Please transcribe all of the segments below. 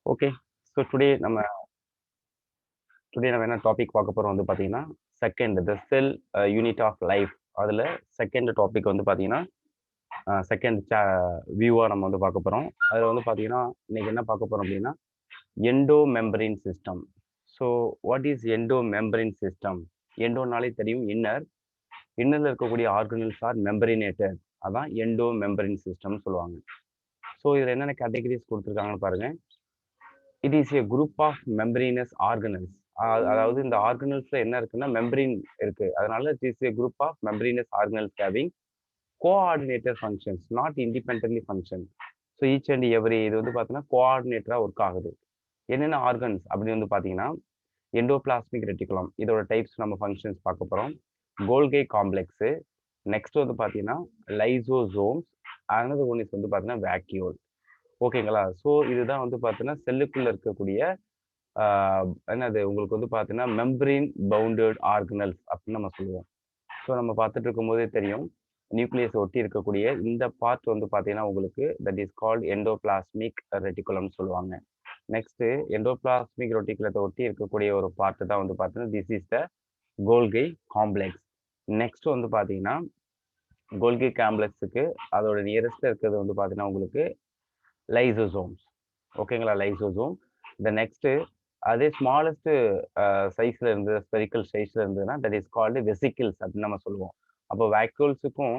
Okay. So today நம்ம என்ன topic பார்க்க போறோம் வந்து பார்த்தீங்கன்னா, த செல் யூனிட் ஆஃப் லைஃப். அதுல செகண்ட் டாபிக் வந்து பார்த்தீங்கன்னா, செகண்ட் வியூவா நம்ம வந்து பார்க்க போறோம். அதுல வந்து பார்த்தீங்கன்னா, இன்னைக்கு என்ன பார்க்க போறோம் அப்படின்னா, endomembrane system. So what is endomembrane system? எண்டோனாலே தெரியும் இன்னர். இன்னர்ல இருக்கக்கூடிய ஆர்கனல்ஸ் ஆர் மெம்பரேனேட்டட். அதான் எண்டோ மெம்பரேன் சிஸ்டம்னு சொல்லுவாங்க. ஸோ இதுல என்னென்ன கேட்டகரிஸ் குடுத்துருக்காங்கன்னு பாருங்க. It is a group of membranous organelles. அதாவது இந்த ஆர்கனல்ஸ்ல என்ன இருக்குன்னா மெம்பரேன் இருக்கு. அதனால it is a group of membranous organelles having coordinator functions, not independently function. So each and every இது வந்து பார்த்தீங்கன்னா கோஆர்டினேட்டரா ஒர்க் ஆகுது. என்னென்ன ஆர்கன்ஸ் அப்படின்னு வந்து பார்த்தீங்கன்னா, எண்டோபிளாஸ்மிக் ரெட்டிகுலம் இதோட டைப்ஸ் நம்ம ஃபங்க்ஷன்ஸ் பார்க்க போறோம். கோல்கை காம்ப்ளெக்ஸ், நெக்ஸ்ட் வந்து பார்த்தீங்கன்னா லைசோசோம்ஸ், அனதர் ஒன் இஸ் வந்து பார்த்தீங்கன்னா வேக்யூல். ஓகேங்களா? ஸோ இதுதான் வந்து பார்த்தீங்கன்னா செல்லுக்குள்ள இருக்கக்கூடிய என்னது உங்களுக்கு வந்து பார்த்தீங்கன்னா மெம்பரேன் பவுண்டட் ஆர்கனல்ஸ் அப்படின்னு நம்ம சொல்லுவோம். ஸோ நம்ம பார்த்துட்டு இருக்கும்போதே தெரியும், நியூக்ளியஸ் ஒட்டி இருக்கக்கூடிய இந்த பார்ட் வந்து பார்த்தீங்கன்னா உங்களுக்கு தட் இஸ் கால்ட் எண்டோபிளாஸ்மிக் ரெட்டிகுலம்னு சொல்லுவாங்க. நெக்ஸ்ட் எண்டோபிளாஸ்மிக் ரெட்டிகுலத்தை ஒட்டி இருக்கக்கூடிய ஒரு பார்ட் தான் வந்து பார்த்தீங்கன்னா this is the கோல்கை complex. Next வந்து பார்த்தீங்கன்னா கோல்கை காம்ப்ளெக்ஸுக்கு அதோட நியரஸ்ட் இருக்கிறது வந்து பார்த்தீங்கன்னா உங்களுக்கு லைசோசோம்ஸ். ஓகேங்களா? லைசோசோம். த நெக்ஸ்ட் அதே ஸ்மாலஸ்ட் சைஸ்ல இருந்து ஸ்பெரிக்கல் சைஸ்ல இருந்ததுன்னா தட் இஸ் கால்டு வெசிக்கிள்ஸ் அப்படின்னு நம்ம சொல்லுவோம். அப்போ வேக்யூல்ஸுக்கும்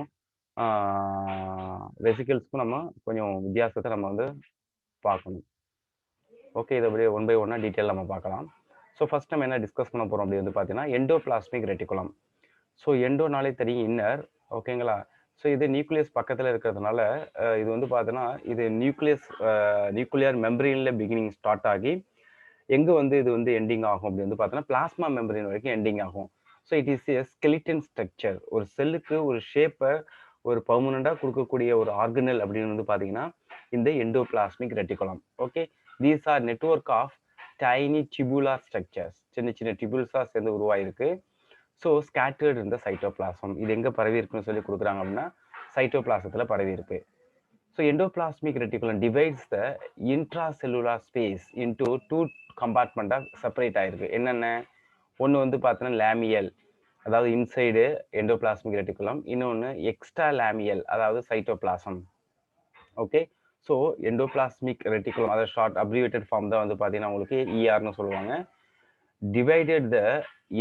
வெசிக்கிள்ஸ்க்கும் நம்ம கொஞ்சம் வித்தியாசத்தை நம்ம வந்து பார்க்கணும். ஓகே, இதை அப்படியே ஒன் பை ஒன்னா டீட்டெயில் நம்ம பார்க்கலாம். ஸோ ஃபர்ஸ்ட் நம்ம என்ன டிஸ்கஸ் பண்ண போறோம் அப்படி வந்து பார்த்தீங்கன்னா எண்டோபிளாஸ்மிக் ரெட்டிகுலம். ஸோ எண்டோனாலே தெரியும் இன்னர். ஓகேங்களா? ஸோ இது நியூக்ளியஸ் பக்கத்தில் இருக்கிறதுனால இது வந்து பார்த்தீங்கன்னா இது நியூக்ளியர் மெம்பரேன்ல பிகினிங் ஸ்டார்ட் ஆகி எங்க வந்து இது வந்து எண்டிங் ஆகும் அப்படி வந்து பார்த்தோன்னா பிளாஸ்மா மெம்பரேன் வரைக்கும் எண்டிங் ஆகும். So it is a skeleton structure. ஒரு செல்லுக்கு ஒரு ஷேப்பை ஒரு பர்மனண்டாக கொடுக்கக்கூடிய ஒரு ஆர்கனல் அப்படின்னு வந்து பார்த்தீங்கன்னா இந்த endoplasmic reticulum. Okay, these are network of tiny tubular structures. சின்ன சின்ன டிபுல்ஸாக சேர்ந்து உருவாயிருக்கு. ஸோ ஸ்கேட்டர்ட் இந்த சைட்டோபிளாசம். இது எங்கே பரவி இருக்குன்னு சொல்லி கொடுக்குறாங்க அப்படின்னா சைட்டோபிளாசத்தில் பரவி இருக்கு. So endoplasmic reticulum divides the intracellular space into two compartment separate ஆயிருக்கு. என்னென்ன? ஒன்று வந்து பார்த்தீங்கன்னா லேமியல், அதாவது இன்சைடு எண்டோபிளாஸ்மிக் ரெட்டிகுலம். இன்னொன்று எக்ஸ்ட்ரா லேமியல், அதாவது cytoplasm. Okay, so endoplasmic reticulum அதை ஷார்ட் அப்ரிவேட்டட் ஃபார்ம் தான் வந்து பார்த்தீங்கன்னா உங்களுக்கு இஆர்னு சொல்லுவாங்க. டிவைடட் த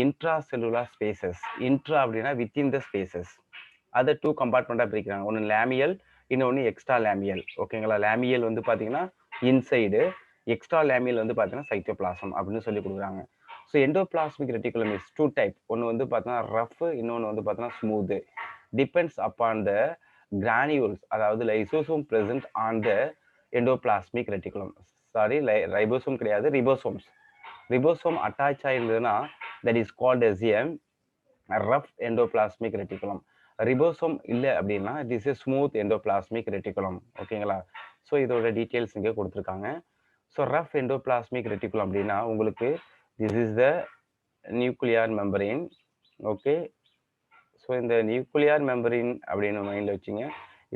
இன்ட்ராசெல்லுலார் ஸ்பேசஸ். இன்ட்ரா அப்படின்னா வித்தின் த ஸ்பேசஸ். அதை டூ கம்பார்ட்மெண்ட்டாக பிரிக்கிறாங்க. ஒன்று லேமியல், இன்னொன்று எக்ஸ்ட்ரா லேமியல். ஓகேங்களா? லேமியல் வந்து பார்த்தீங்கன்னா இன்சைடு, எக்ஸ்ட்ரா லேமியல் வந்து பார்த்தீங்கன்னா சைட்டோபிளாசம் அப்படின்னு சொல்லி கொடுக்குறாங்க. So endoplasmic reticulum is two type. ஒன்று வந்து பார்த்தீங்கன்னா ரஃப், இன்னொன்று வந்து பார்த்தீங்கன்னா smooth. Depends upon the granules, அதாவது lysosome present on the endoplasmic reticulum. Sorry, ribosome கிடையாது, ரிபோசோம்ஸ். ரிபோசோம் அட்டாச் ஆயிருந்ததுன்னா that is called as a rough endoplasmic reticulum. Ribosome இல்லை அப்படின்னா it is a smooth endoplasmic reticulum. ஓகேங்களா? So இதோட details இங்கே கொடுத்துருக்காங்க. So rough endoplasmic reticulum அப்படின்னா உங்களுக்கு this is the nuclear membrane. Okay, so இந்த நியூக்ளியர் மெம்பரின் அப்படின்னு மைண்டில் வச்சுங்க.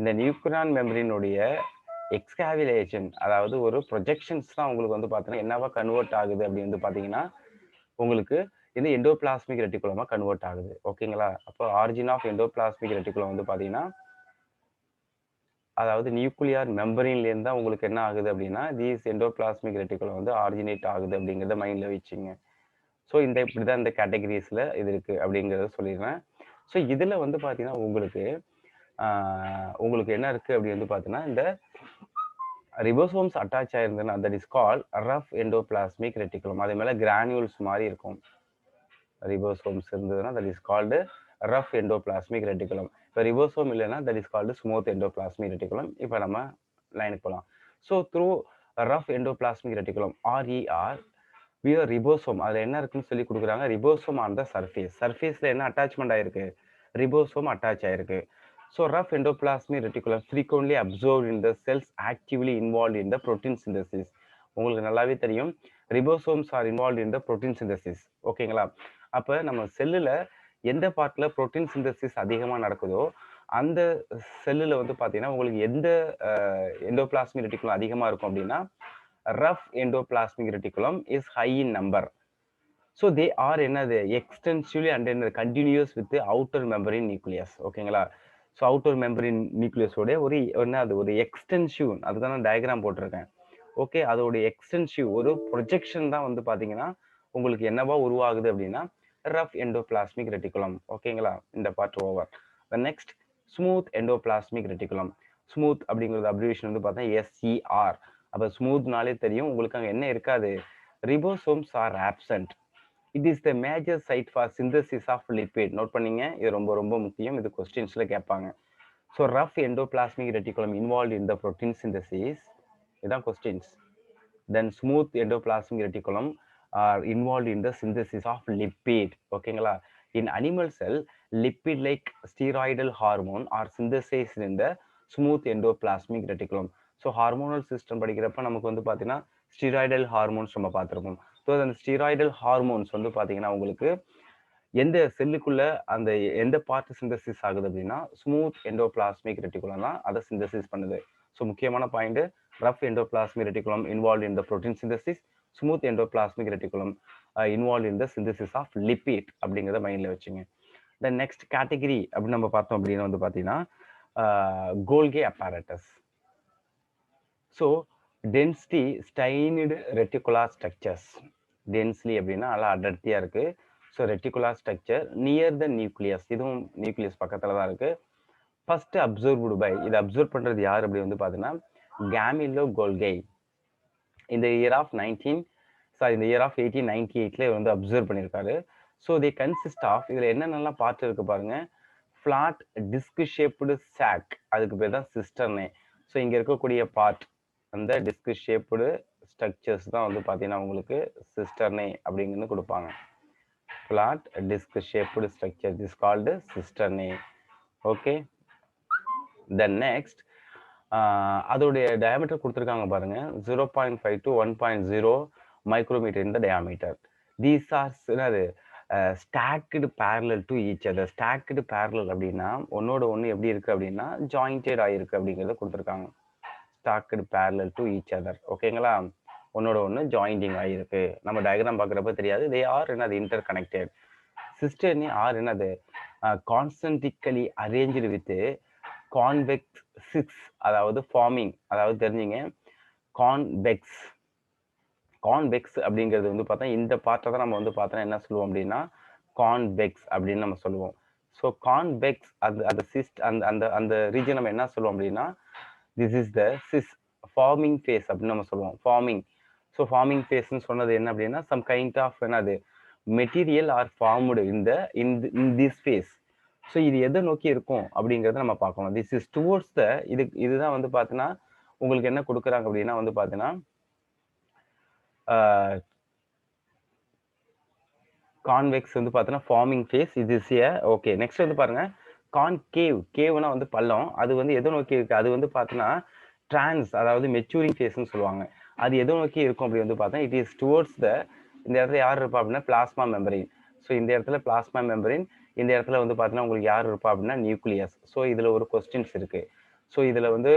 இந்த நியூக்ளியர் மெம்பரினுடைய எக்ஸ்காவிலேஷன், அதாவது ஒரு ப்ரொஜெக்ஷன்ஸ் தான் உங்களுக்கு வந்து பார்த்தீங்கன்னா என்னவா கன்வெர்ட் ஆகுது அப்படின்னு வந்து பார்த்தீங்கன்னா உங்களுக்கு இந்த எண்டோபிளாஸ்மிக் ரெட்டிகுலமா கன்வெர்ட் ஆகுது. ஓகேங்களா? அப்போ ஆரிஜின் ஆஃப் எண்டோபிளாஸ்மிக் ரெட்டிகுலம் வந்து பார்த்தீங்கன்னா அதாவது நியூக்ளியர் மெம்பரின்லேருந்து தான் உங்களுக்கு என்ன ஆகுது அப்படின்னா தீஸ் எண்டோபிளாஸ்மிக் ரெட்டிகுலம் வந்து ஆரிஜினேட் ஆகுது அப்படிங்கிறத மைண்டில் வச்சுங்க. ஸோ இப்படி தான் இந்த கேட்டகரிஸில் இது இருக்குது அப்படிங்கிறத சொல்லிடுறேன். ஸோ இதில் வந்து பார்த்தீங்கன்னா உங்களுக்கு என்ன இருக்குது அப்படி வந்து பார்த்தீங்கன்னா இந்த ரிபோசோம்ஸ் அட்டாச் ஆயிருந்ததுன்னா that is call rough endoplasmic reticulum. அதே மேலே கிரானியூல்ஸ் மாதிரி இருக்கும். ரிபோசோம்ஸ் இருந்ததுன்னா that is called rough endoplasmic reticulum. இப்போ ரிபோசோம் இல்லைன்னா that is called smooth endoplasmic reticulum. இப்போ நம்ம லைனுக்கு போகலாம். So through rough endoplasmic reticulum RER where ribosome, அதில் என்ன இருக்குன்னு சொல்லி கொடுக்குறாங்க. Ribosome on the surface. சர்ஃபேஸில் என்ன அட்டாச்மெண்ட் ஆயிருக்கு? ரிபோசோம் அட்டாச் ஆயிருக்கு. So rough endoplasmic reticulum frequently observe in the cells actively involve in the protein synthesis. உங்களுக்கு நல்லாவே தெரியும் ribosomes are involve in the protein synthesis. ஓகேங்களா? அப்போ நம்ம செல்லில் எந்த பார்ட்டில் ப்ரோட்டீன் சிந்தசிஸ் அதிகமாக நடக்குதோ அந்த செல்லில் வந்து பார்த்தீங்கன்னா உங்களுக்கு எந்த எண்டோபிளாஸ்மிக் ரெட்டிகுலம் அதிகமாக இருக்கும் அப்படின்னா rough endoplasmic reticulum is high in number. So they are என்னது extensively and continuous with the outer membrane nucleus. ஓகேங்களா? ஸோ அவுட்டர் மெம்பரின் நியூக்ளியஸோட ஒரு என்னது ஒரு எக்ஸ்டென்சிவ், அதுதான் நான் டயக்ராம் போட்டிருக்கேன். ஓகே, அதோட எக்ஸ்டென்சிவ் ஒரு ப்ரொஜெக்ஷன் தான் வந்து பார்த்தீங்கன்னா உங்களுக்கு என்னவா உருவாகுது அப்படின்னா ரஃப் எண்டோபிளாஸ்மிக் ரெட்டிகுலம். ஓகேங்களா? இந்த part over. The next smooth endoplasmic reticulum. Smooth அப்படிங்கிறது அப்ரிவேஷன் வந்து பார்த்தா SER. அப்போ ஸ்மூத்னாலே தெரியும் உங்களுக்கு அங்கே என்ன இருக்காது, ribosomes are absent. It is the major site for synthesis of lipid. Note பண்ணீங்க, இது ரொம்ப ரொம்ப முக்கியம், இது கொஸ்டின்ஸ்ல கேட்பாங்க. So rough endoplasmic reticulum involve in the protein synthesis, இதுதான் questions. Then smooth endoplasmic reticulum are involve in the synthesis of lipid. ஓகேங்களா? In animal cell lipid like steroidal hormone are synthesized in the smooth endoplasmic reticulum. So hormonal system படிக்கிறப்ப நமக்கு வந்து பார்த்தீங்கன்னா steroidal hormones நம்ம பார்த்துருப்போம். So அந்த steroidal hormones வந்து பார்த்தீங்கன்னா உங்களுக்கு எந்த செல்லுக்குள்ள அந்த எந்த பார்ட் சிந்தசிஸ் ஆகுது அப்படின்னா ஸ்மூத் எண்டோபிளாஸ்மிக் ரெட்டிகுலம் தான் அதை சிந்தசிஸ் பண்ணுது. ஸோ முக்கியமான point, rough endoplasmic reticulum involve in the protein synthesis, smooth endoplasmic reticulum involve in the synthesis of lipid அப்படிங்கிறத மைண்டில் வச்சுங்க. தென் நெக்ஸ்ட் கேட்டகரி அப்படின்னு நம்ம பார்த்தோம் அப்படின்னா வந்து பார்த்தீங்கன்னா Golgi apparatus. So density stained reticular structures. Densely அப்படின்னா நல்லா அடர்த்தியாக இருக்குது. So reticular structure near the nucleus, இதுவும் நியூக்ளியஸ் பக்கத்தில் தான் இருக்குது. ஃபர்ஸ்ட் அப்சர்வ்டு பை, இதை அப்சர்வ் பண்ணுறது யார் அப்படி வந்து பார்த்தீங்கன்னா கேமிலோ கோல்கை. இந்த இயர் ஆஃப் 1898 வந்து அப்சர்வ் பண்ணியிருக்காரு. ஸோ தே கன்சிஸ்ட் ஆஃப், இதில் என்னென்னலாம் பார்ட் இருக்குது பாருங்க. ஃப்ளாட் டிஸ்க் ஷேப்டு சாக், அதுக்கு பேர் தான் சிஸ்டர்னே. ஸோ இங்கே இருக்கக்கூடிய பார்ட் அந்த டிஸ்க் ஷேப்டு ஸ்ட்ரக்சர்ஸ் தான் வந்து பார்த்தீங்கன்னா உங்களுக்கு சிஸ்டர்னே அப்படிங்கிறது கொடுப்பாங்க. Flat disk shaped structure is called சிஸ்டர்னே. Okay, then next அதோடைய டயாமீட்டர் கொடுத்துருக்காங்க பாருங்க, 0.5 to 1.0 மைக்ரோமீட்டர் இந்த டயாமீட்டர். தீஸ் ஆர் என்னது stocked parallel to each other. Stocked parallel அப்படின்னா ஒன்னோட ஒன்று எப்படி இருக்கு அப்படின்னா ஜாயிண்டட் ஆயிருக்கு அப்படிங்கிறத கொடுத்துருக்காங்க. Stocked parallel to each other. ஓகேங்களா? ஒன்னோட ஒன்று ஜாயிண்டிங் ஆகிருக்கு. நம்ம டயக்ராம் பார்க்குறப்ப தெரியாது. தே ஆர் என்னது இன்டர் கனெக்டட். சிஸ்டர்னி ஆர் என்னது கான்சென்ட்ரிக்கலி அரேஞ்சு வித் கான்வெக்ஸ் சிக்ஸ், அதாவது ஃபார்மிங், அதாவது தெரிஞ்சுங்க கான்வெக்ஸ். கான்வெக்ஸ் அப்படிங்கிறது வந்து பார்த்தா இந்த பார்ட்டை தான் நம்ம வந்து பார்த்தோன்னா என்ன சொல்லுவோம் அப்படின்னா கான்வெக்ஸ் அப்படின்னு நம்ம சொல்லுவோம். ஸோ கான்வெக்ஸ் அந்த அந்த சிஸ்ட் அந்த அந்த அந்த ரீஜன் நம்ம என்ன சொல்லுவோம் அப்படின்னா this is the cis forming face அப்படின்னு நம்ம சொல்லுவோம். ஃபார்மிங். ஸோ ஃபார்மிங் ஃபேஸ்ன்னு சொன்னது என்ன அப்படின்னா சம் கைண்ட் ஆஃப் என்னது material are formed in this face. So இது எதை நோக்கி இருக்கும் அப்படிங்கிறத நம்ம பார்க்கணும். திஸ் இஸ் டுவோர்ட்ஸ் த, இதுதான் வந்து பார்த்தீங்கன்னா உங்களுக்கு என்ன கொடுக்குறாங்க அப்படின்னா வந்து பார்த்தீங்கன்னா கான்வெக்ஸ் வந்து பார்த்தீங்கன்னா ஃபார்மிங் ஃபேஸ் இது இஸ் ஏ. ஓகே, நெக்ஸ்ட் வந்து பாருங்க கான்கேவ். கேவ்னா வந்து பள்ளம், அது வந்து எதை நோக்கி இருக்கு, அது வந்து பார்த்தீங்கன்னா டிரான்ஸ், அதாவது மெச்சூரிங் ஃபேஸ்ன்னு சொல்லுவாங்க. அது எதை நோக்கி இருக்கும் அப்படி வந்து பார்த்தா இட் இஸ் டுவோர்ட்ஸ் த, இந்த இடத்துல யார் இருப்பா அப்படின்னா பிளாஸ்மா மெம்பரின். ஸோ இந்த இடத்துல பிளாஸ்மா மெம்பரின், இந்த இடத்துல வந்து பார்த்தீங்கன்னா உங்களுக்கு யார் இருப்பா அப்படின்னா நியூக்ளியஸ். ஸோ இதில் ஒரு கொஸ்டின்ஸ் இருக்கு. ஸோ இதில் வந்து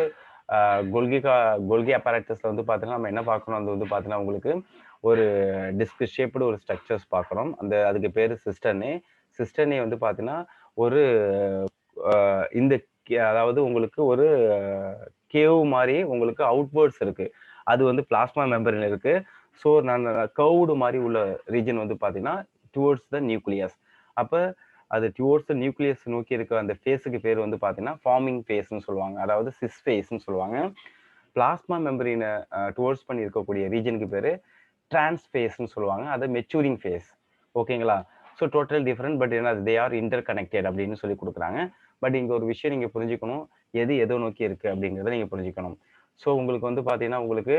கோல்கி apparatusல வந்து பார்த்தீங்கன்னா நம்ம என்ன பார்க்கணும், அது வந்து பார்த்தீங்கன்னா உங்களுக்கு ஒரு டிஸ்க் ஷேப்டு ஒரு ஸ்ட்ரக்சர்ஸ் பார்க்குறோம். அந்த அதுக்கு பேர் சிஸ்டர்னே. சிஸ்டர்னே வந்து பார்த்தீங்கன்னா ஒரு இந்த அதாவது உங்களுக்கு ஒரு கேவ் மாதிரி உங்களுக்கு அவுட்வேர்ட்ஸ் இருக்கு. அது வந்து பிளாஸ்மா மெம்பரின் இருக்கு. ஸோ நான் கர்வ்டு மாதிரி உள்ள ரீஜன் வந்து பார்த்தீங்கன்னா டுவோர்ட்ஸ் த நியூக்ளியஸ். அப்போ அது டுவோர்ட்ஸ் த நியூக்ளியஸ் நோக்கி இருக்க அந்த ஃபேஸுக்கு பேர் வந்து பார்த்தீங்கன்னா ஃபார்மிங் ஃபேஸ்ன்னு சொல்லுவாங்க, அதாவது சிஸ் ஃபேஸ்ன்னு சொல்லுவாங்க. பிளாஸ்மா மெம்பரினை டுவோர்ட்ஸ் பண்ணி இருக்கக்கூடிய ரீஜனுக்கு பேர் டிரான்ஸ் ஃபேஸ்ன்னு சொல்லுவாங்க, அது மெச்சூரிங் ஃபேஸ். ஓகேங்களா? ஸோ டோட்டல் டிஃப்ரெண்ட், பட் என்ன தே ஆர் இன்டர் கனெக்டட் அப்படின்னு சொல்லி கொடுக்குறாங்க. பட் இங்கே ஒரு விஷயம் நீங்கள் புரிஞ்சுக்கணும், எது எதோ நோக்கி இருக்குது அப்படிங்கிறத நீங்கள் புரிஞ்சுக்கணும். ஸோ உங்களுக்கு வந்து பார்த்தீங்கன்னா உங்களுக்கு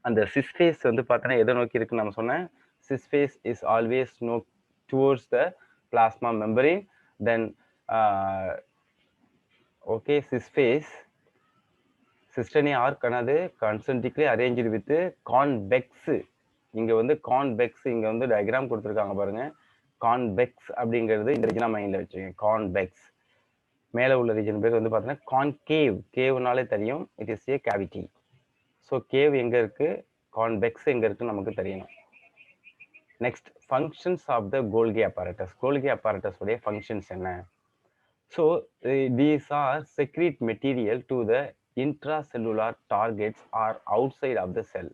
அந்த சிஸ் ஃபேஸ் வந்து பார்த்தீங்கன்னா எதை நோக்கி இருக்குன்னு நம்ம சொன்னேன். Cis face is always no towards the plasma membrane. Then okay, cis face cisternae are ஆனது கான்சென்ட்ரிக்லி அரேஞ்சு வித் கான்வெக்ஸ். இங்கே வந்து கான்வெக்ஸ், இங்கே வந்து டயக்ராம் கொடுத்துருக்காங்க பாருங்க. கான்வெக்ஸ் அப்படிங்கிறது இந்த ரீஜனா மைண்டில் வச்சுக்கோங்க. கான்வெக்ஸ். மேலே உள்ள ரீஜன் பேர் வந்து பார்த்தீங்கன்னா கான்கேவ். கேவ்னாலே தெரியும், it is a cavity. So cave எங்கே இருக்குது, கான்வெக்ஸ் எங்க இருக்குன்னு நமக்கு தெரியணும். Next functions of the Golgi apparatus. Golgi apparatus உடைய ஃபங்க்ஷன்ஸ் என்ன? So these are secrete material to the intracellular targets or outside of the cell.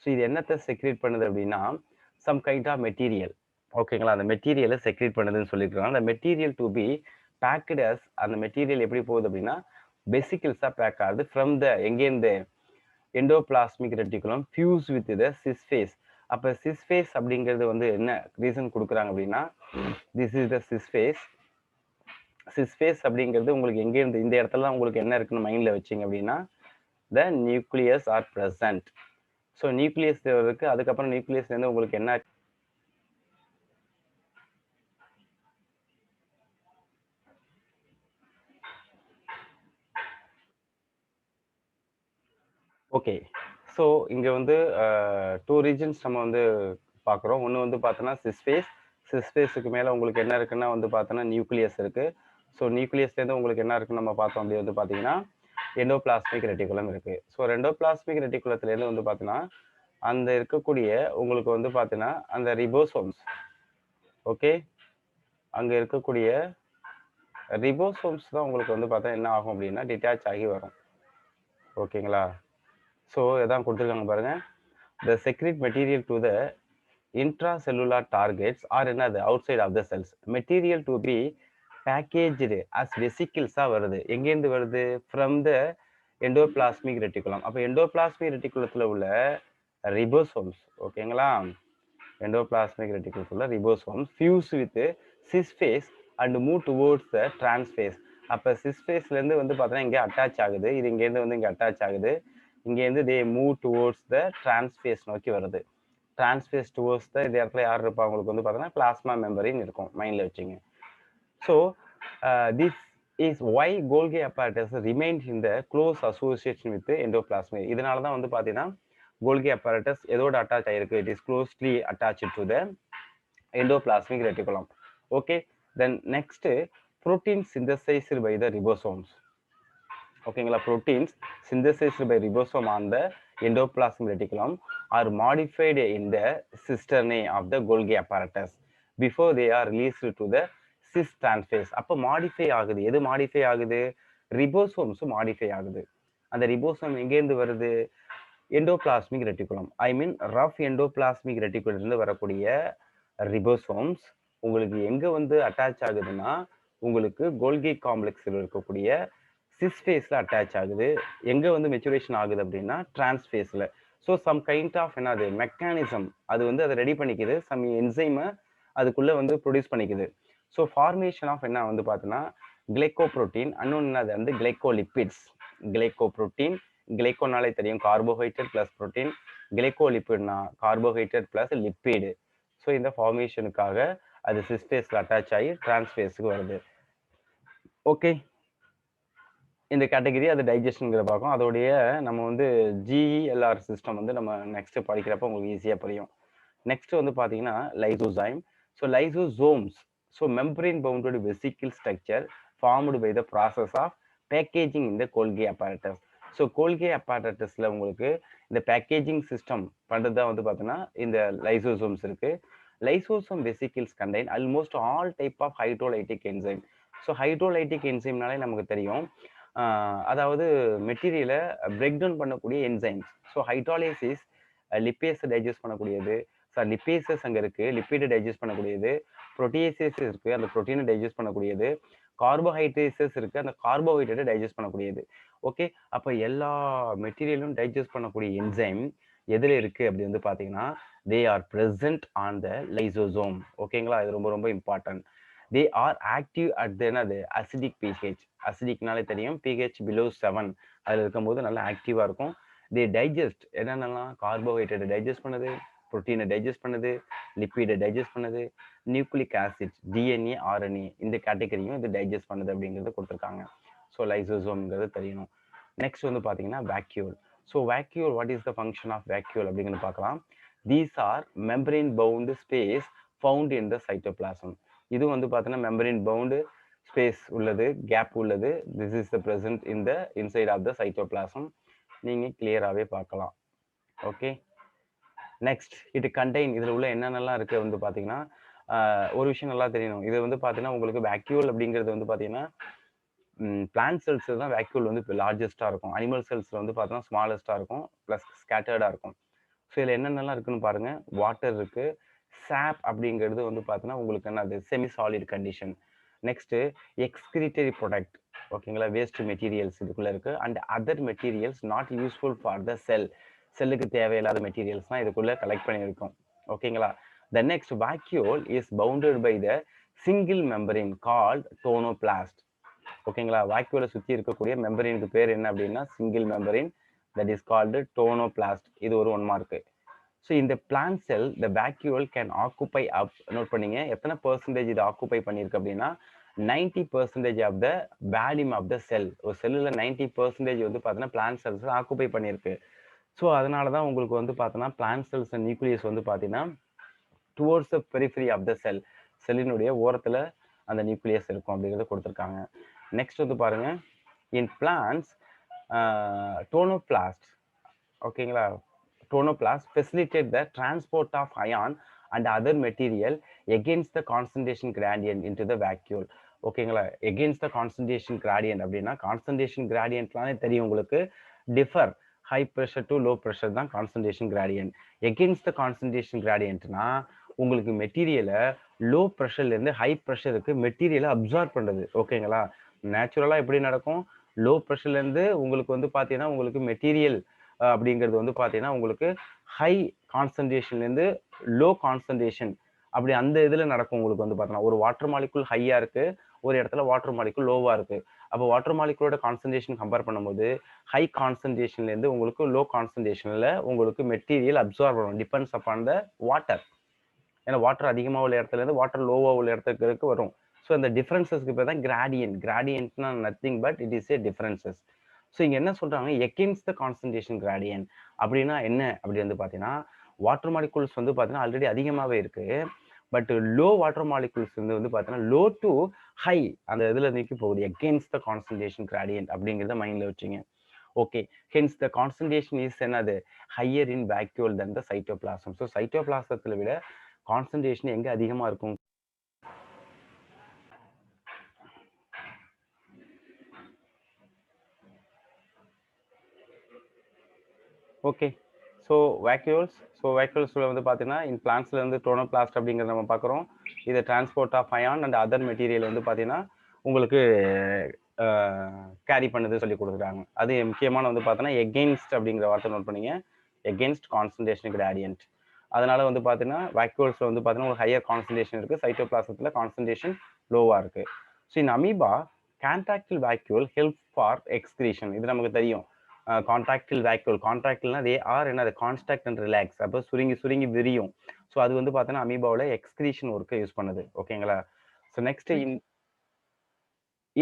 So இது என்னத்தை செக்ரேட் பண்ணுது அப்படின்னா சம் கைண்ட் ஆஃப் மெட்டீரியல். ஓகேங்களா, அந்த மெட்டீரியலை செக்ரேட் பண்ணுதுன்னு சொல்லியிருக்காங்க. அந்த material to be packed as, அந்த மெட்டீரியல் எப்படி போகுது அப்படின்னா வெசிக்கிள்ஸாக பேக் ஆகுது ஃப்ரம் த எங்கேருந்து endoplasmic reticulum fuse with the cis face. அப்போ சிஸ் ஃபேஸ் அப்படிங்கிறது வந்து என்ன ரீசன் கொடுக்குறாங்க அப்படின்னா this is the cis face. Cis face அப்படிங்கிறது உங்களுக்கு எங்கேருந்து இந்த இடத்துல தான் உங்களுக்கு என்ன இருக்குன்னு மைண்டில் வச்சிங்க அப்படின்னா த nucleus are present. So nucleus இருக்கு, அதுக்கப்புறம் நியூக்ளியஸ்லேருந்து உங்களுக்கு என்ன ஓகே. ஸோ இங்கே வந்து 2 ரீஜன்ஸ் நம்ம வந்து பார்க்குறோம். ஒன்று வந்து பார்த்தோன்னா சிஸ்பேஸ். சிஸ்பேஸுக்கு மேலே உங்களுக்கு என்ன இருக்குன்னா வந்து பார்த்தோன்னா நியூக்ளியஸ் இருக்குது. ஸோ நியூக்ளியஸ்லேருந்து உங்களுக்கு என்ன இருக்குன்னு நம்ம பார்த்தோம் அப்படி வந்து பார்த்தீங்கன்னா எண்டோபிளாஸ்மிக் ரெட்டிகுலம் இருக்குது. ஸோ எண்டோபிளாஸ்மிக் ரெட்டிகுலத்துலேருந்து வந்து பார்த்தீங்கன்னா அந்த இருக்கக்கூடிய உங்களுக்கு வந்து பார்த்தீங்கன்னா அந்த ரிபோசோம்ஸ், ஓகே, அங்கே இருக்கக்கூடிய ரிபோசோம்ஸ் தான் உங்களுக்கு வந்து பார்த்தா என்ன ஆகும் அப்படின்னா டிட்டாச் ஆகி வரும். ஓகேங்களா, ஸோ இதான் கொடுத்துருக்காங்க பாருங்க. The secrete material to the intracellular targets are என்னது outside of the cells. Material to be packaged as vesicles வருது. எங்கேருந்து வருது? From the endoplasmic reticulum. அப்போ endoplasmic reticulumல உள்ள ribosomes, ஓகேங்களா, endoplasmic reticulum உள்ள ribosomes fuse with cis phase and move towards the trans phase. அப்போ cis phaseலேருந்து வந்து பார்த்தீங்கன்னா இங்கே அட்டாச் ஆகுது, இது இங்கேருந்து வந்து இங்கே அட்டாச் ஆகுது, இங்கேருந்து தே மூவ் டுவோர்ட்ஸ் த டிரான்ஸ்பேஸ் நோக்கி வருது. டிரான்ஸ்பேஸ் டுவோர்ட்ஸ் த இந்த இடத்துல யார் இருப்பா உங்களுக்கு வந்து பார்த்தீங்கன்னா பிளாஸ்மா மெம்பரின் இருக்கும், மைண்டில் வச்சுங்க. So this is why Golgi apparatus remains in the close association with endoplasmic. இதனால தான் வந்து பார்த்தீங்கன்னா கோல்கி apparatus எதோட அட்டாச் ஆகிருக்கு? It is closely attach to the endoplasmic reticulum. Okay, then next protein synthesized by the ribosomes. ஓகேங்களா, proteins synthesized by ribosome on the endoplasmic reticulum are modified in the cisternae of the Golgi apparatus before they are released to the cis transphase. அப்போ modify ஆகுது, எது modify ஆகுது? Ribosomes modify ஆகுது. அந்த ribosome எங்கேருந்து வருது? Endoplasmic reticulum, ஐ மீன் rough endoplasmic ரெட்டிகுலம்லேருந்து வரக்கூடிய ribosomes உங்களுக்கு எங்கே வந்து அட்டாச் ஆகுதுன்னா உங்களுக்கு கோல்கி காம்ப்ளெக்ஸில் இருக்கக்கூடிய சிஸ் ஃபேஸில் அட்டாச் ஆகுது. எங்கே வந்து மெச்சுரேஷன் ஆகுது அப்படின்னா டிரான்ஸ் ஃபேஸில். ஸோ சம் கைண்ட் ஆஃப் என்னது மெக்கானிசம் அது வந்து அதை ரெடி பண்ணிக்குது, சம் என்சைமை அதுக்குள்ளே வந்து ப்ரொடியூஸ் பண்ணிக்குது. ஸோ ஃபார்மேஷன் ஆஃப் என்ன வந்து பார்த்தோன்னா கிளைக்கோப்ரோட்டீன், இன்னொன்று என்னது வந்து கிளைக்கோலிப்பிட்ஸ். கிளைக்கோப்ரோட்டீன், கிளைக்கோனாலே தெரியும் கார்போஹைட்ரேட் ப்ளஸ் ப்ரோட்டீன், கிளைக்கோலிப்பிட்னா கார்போஹைட்ரேட் ப்ளஸ் லிப்பிடு. ஸோ இந்த ஃபார்மேஷனுக்காக அது சிஸ் ஃபேஸில் அட்டாச் ஆகி டிரான்ஸ் ஃபேஸுக்கு வருது. ஓகே, இந்த கேட்டகரி அது டைஜஷனுங்கிற பார்க்கும். அதோடைய நம்ம வந்து ஜிஇஎல்ஆர் சிஸ்டம் வந்து நம்ம நெக்ஸ்ட் படிக்கிறப்ப உங்களுக்கு ஈஸியாக புரியும். நெக்ஸ்ட் வந்து பார்த்தீங்கன்னா lysozyme. So lysosomes, so membrane bounded vesicle structure formed by the process of packaging இந்த கோல்கி apparatus. ஸோ கோல்கி apparatusல உங்களுக்கு இந்த பேக்கேஜிங் சிஸ்டம் பண்ணுறது தான் வந்து பார்த்தீங்கன்னா இந்த லைசோசோம்ஸ் இருக்குது. Lysosome vesicles contain almost all type of hydrolytic enzyme. So hydrolytic என்சைம்னாலே நமக்கு தெரியும், அதாவது மெட்டீரியலை பிரேக் டவுன் பண்ணக்கூடிய என்சைம்ஸ். ஸோ ஹைட்ராலிசிஸ் லிப்பேஸை டைஜஸ்ட் பண்ணக்கூடியது, சார் லிப்பேசஸ் அங்கே இருக்குது, லிப்பிடை டைஜஸ்ட் பண்ணக்கூடியது, ப்ரோட்டியேசஸ் இருக்குது, அந்த ப்ரோட்டீனை டைஜஸ்ட் பண்ணக்கூடியது, கார்போஹைட்ரேட்ஸஸ் இருக்குது, அந்த கார்போஹைட்ரேட்டை டைஜஸ்ட் பண்ணக்கூடியது. ஓகே, அப்போ எல்லா மெட்டீரியலும் டைஜஸ்ட் பண்ணக்கூடிய என்சைம் எதில் இருக்குது அப்படி வந்து பார்த்தீங்கன்னா they are present on the lysosome. ஓகேங்களா, இது ரொம்ப ரொம்ப important. They are active at the என்னது அசிடிக் பிஹெச். அசிடிக்னாலே தெரியும் பிஹெச் பிலோ 7 அதில் இருக்கும்போது நல்லா ஆக்டிவாக இருக்கும். தே டைஜஸ்ட் என்னென்னலாம் கார்போஹைட்ரேட்டை டைஜஸ்ட் பண்ணுது, ப்ரோட்டீனை டைஜஸ்ட் பண்ணுது, லிப்பிடை டைஜஸ்ட் பண்ணுது, நியூக்ளிக் ஆசிட் டிஎன்ஏ ஆர்என்ஏ இந்த கேட்டகரியும் இது டைஜஸ்ட் பண்ணுது அப்படிங்கிறது கொடுத்துருக்காங்க. ஸோ லைசோசோம்ங்கிறது தெரியணும். நெக்ஸ்ட் வந்து பார்த்தீங்கன்னா vacuole. So vacuole, what is the function of vacuole அப்படிங்கிறது பார்க்கலாம். These are membrane bound space found in the cytoplasm. இது வந்து பார்த்தீங்கன்னா மெம்பரேன் பவுண்டு ஸ்பேஸ் உள்ளது, கேப் உள்ளது. This is the present in the inside of the cytoplasm. நீங்கள் கிளியராகவே பார்க்கலாம். ஓகே, நெக்ஸ்ட் இட் கண்டெயின் இதில் உள்ள என்னென்னலாம் இருக்குது வந்து பார்த்தீங்கன்னா ஒரு விஷயம் நல்லா தெரியணும். இது வந்து பார்த்தீங்கன்னா உங்களுக்கு வேக்யூல் அப்படிங்கிறது வந்து பார்த்தீங்கன்னா பிளான்ட் செல்ஸ் தான் வேக்யூல் வந்து இப்போ லார்ஜஸ்ட்டாக இருக்கும். அனிமல் செல்ஸில் வந்து பார்த்தீங்கன்னா ஸ்மாலஸ்ட்டாக இருக்கும் ப்ளஸ் ஸ்கேட்டர்டாக இருக்கும். ஸோ இதில் என்னென்னலாம் இருக்குன்னு பாருங்கள். வாட்டர் இருக்குது. சாப் அப்படிங்கிறது வந்து பார்த்தீங்கன்னா உங்களுக்கு என்னது semi solid condition. Next excretory product ஓகேங்களா, வேஸ்ட் மெட்டீரியல்ஸ் இதுக்குள்ளே இருக்குது. And other materials not useful for the cell. செல்லுக்கு தேவையில்லாத மெட்டீரியல்ஸ் தான் இதுக்குள்ளே கலெக்ட் பண்ணியிருக்கோம். ஓகேங்களா. The next vacuole is bounded by the single membrane called tonoplast. ஓகேங்களா. வாக்யூலை சுற்றி இருக்கக்கூடிய மெம்பரினுக்கு பேர் என்ன அப்படின்னா single membrane, that is called tonoplast. இது ஒரு 1 மார்க்கு. ஸோ இந்த plant cell the vacuole can occupy up, note பண்ணிங்க எத்தனை பர்சன்டேஜ் இது ஆக்குப்பை பண்ணியிருக்கு அப்படின்னா 90% ஆஃப் த வேல்யூம் ஆஃப் த செல். ஒரு செல்லில் 90% வந்து பார்த்தீங்கன்னா பிளான்ட் செல்ஸ் ஆக்குப்பை பண்ணியிருக்கு. ஸோ அதனால தான் உங்களுக்கு வந்து பார்த்தோன்னா பிளான்ட் செல்ஸ் அண்ட் நியூக்ளியஸ் வந்து பார்த்தீங்கன்னா towards the periphery of the cell, செல்லினுடைய ஓரத்தில் அந்த நியூக்ளியஸ் இருக்கும் அப்படிங்கிறத கொடுத்துருக்காங்க. நெக்ஸ்ட் வந்து பாருங்க, இன் பிளான்ஸ் டோனோபிளாஸ்ட் ஓகேங்களா, tonoplast facilitate the transport of ion and other material against the concentration gradient into the vacuole. ஓகேங்களா, எகெயின்ஸ்ட் த கான்சன்ட்ரேஷன் கிராடியன்ட் அப்படின்னா கான்சன்ட்ரேஷன் கிராடியன்ட்லானே தெரியும் உங்களுக்கு, differ high pressure to low pressure தான் concentration gradient. Against the concentration கிராடியன்ட்னா உங்களுக்கு மெட்டீரியலை low ப்ரெஷர்லேருந்து high ப்ரெஷருக்கு மெட்டீரியலை அப்சார்ப் பண்ணுறது. ஓகேங்களா, நேச்சுரலாக எப்படி நடக்கும், லோ ப்ரெஷர்லேருந்து உங்களுக்கு வந்து பார்த்தீங்கன்னா உங்களுக்கு மெட்டீரியல் அப்படிங்கிறது வந்து பார்த்தீங்கன்னா உங்களுக்கு ஹை கான்சன்ட்ரேஷன்லேருந்து லோ கான்சன்ட்ரேஷன் அப்படி அந்த இதில் நடக்கும். உங்களுக்கு வந்து பார்த்தீங்கன்னா ஒரு வாட்டர் மாலிகுல் ஹையாக இருக்குது, ஒரு இடத்துல வாட்டர் மாலிகுல் லோவாக இருக்குது. அப்போ வாட்டர் மாலிகுலோட கான்சன்ட்ரேஷன் கம்பேர் பண்ணும்போது ஹை கான்சன்ட்ரேஷன்லேருந்து உங்களுக்கு லோ கான்சன்ட்ரேஷனில் உங்களுக்கு மெட்டீரியல் அப்சார்ப் பண்ணணும், டிபெண்ட்ஸ் அப்பான் த வாட்டர். ஏன்னா வாட்டர் அதிகமாக உள்ள இடத்துலேருந்து வாட்டர் லோவாக உள்ள இடத்துக்கு வரும். ஸோ அந்த டிஃப்ரென்சஸ்க்கு பேர் தான் கிராடியன்ட். கிராடியன்ட்னா nothing but it is a differences. So இங்கே என்ன சொல்கிறாங்க, எகெயின்ஸ்ட் த கான்சன்ட்ரேஷன் கிராடியன்ட் அப்படின்னா என்ன அப்படி வந்து பார்த்தீங்கன்னா வாட்டர் மாலிகுல்ஸ் வந்து பார்த்தீங்கன்னா ஆல்ரெடி அதிகமாகவே இருக்குது. பட் லோ வாட்டர் மாலிகுல்ஸ் வந்து பார்த்தீங்கன்னா லோ டு ஹை அந்த இதில் நீக்கி போகுது. எகெயின்ஸ்ட் த கான்சன்ட்ரேஷன் கிராடியன்ட் அப்படிங்கிறத மைண்டில் வச்சுங்க. Okay, hence the concentration is என்னது higher in vacuole then the cytoplasm. So சைட்டோபிளாசத்தில் விட கான்சன்ட்ரேஷன் எங்கே அதிகமாக இருக்கும்? ஓகே, ஸோ வேக்யூல்ஸில் வந்து பார்த்தீங்கன்னா இன் பிளான்ஸில் வந்து டோனோபிளாஸ்ட் அப்படிங்கிறத நம்ம பார்க்குறோம். இதை transport of ion and other material வந்து பார்த்தீங்கன்னா உங்களுக்கு கேரி பண்ணுது சொல்லி கொடுத்துருக்காங்க. அது முக்கியமான வந்து பார்த்தோன்னா எகெயின்ஸ்ட் அப்படிங்கிற வார்த்தை நோட் பண்ணிங்க, எகெயின்ஸ்ட் கான்சன்ட்ரேஷன் கிராடியன்ட். அதனால வந்து பார்த்தீங்கன்னா வேக்யூல்ஸில் வந்து பார்த்தீங்கன்னா ஒரு ஹையர் கான்சன்ட்ரேஷன் இருக்குது, சைட்டோபிளாசத்தில் கான்சன்ட்ரேஷன் லோவாக இருக்குது. ஸோ இந்த amoeba contractile vacuole help for excretion, இது நமக்கு தெரியும். கான்ட்ராக்டில் வேக்யூல், கான்ட்ராக்டில்னா தே ஆர் என்ன, அது கான்ஸ்ட்ரக்ட் அண்ட் ரிலாக்ஸ், அப்போ சுருங்கி சுருங்கி விரியும். ஸோ அது வந்து பார்த்தீங்கன்னா அமீபாவில் எக்ஸ்கிரீஷன் ஒர்க்கை யூஸ் பண்ணுது. ஓகேங்களா. So next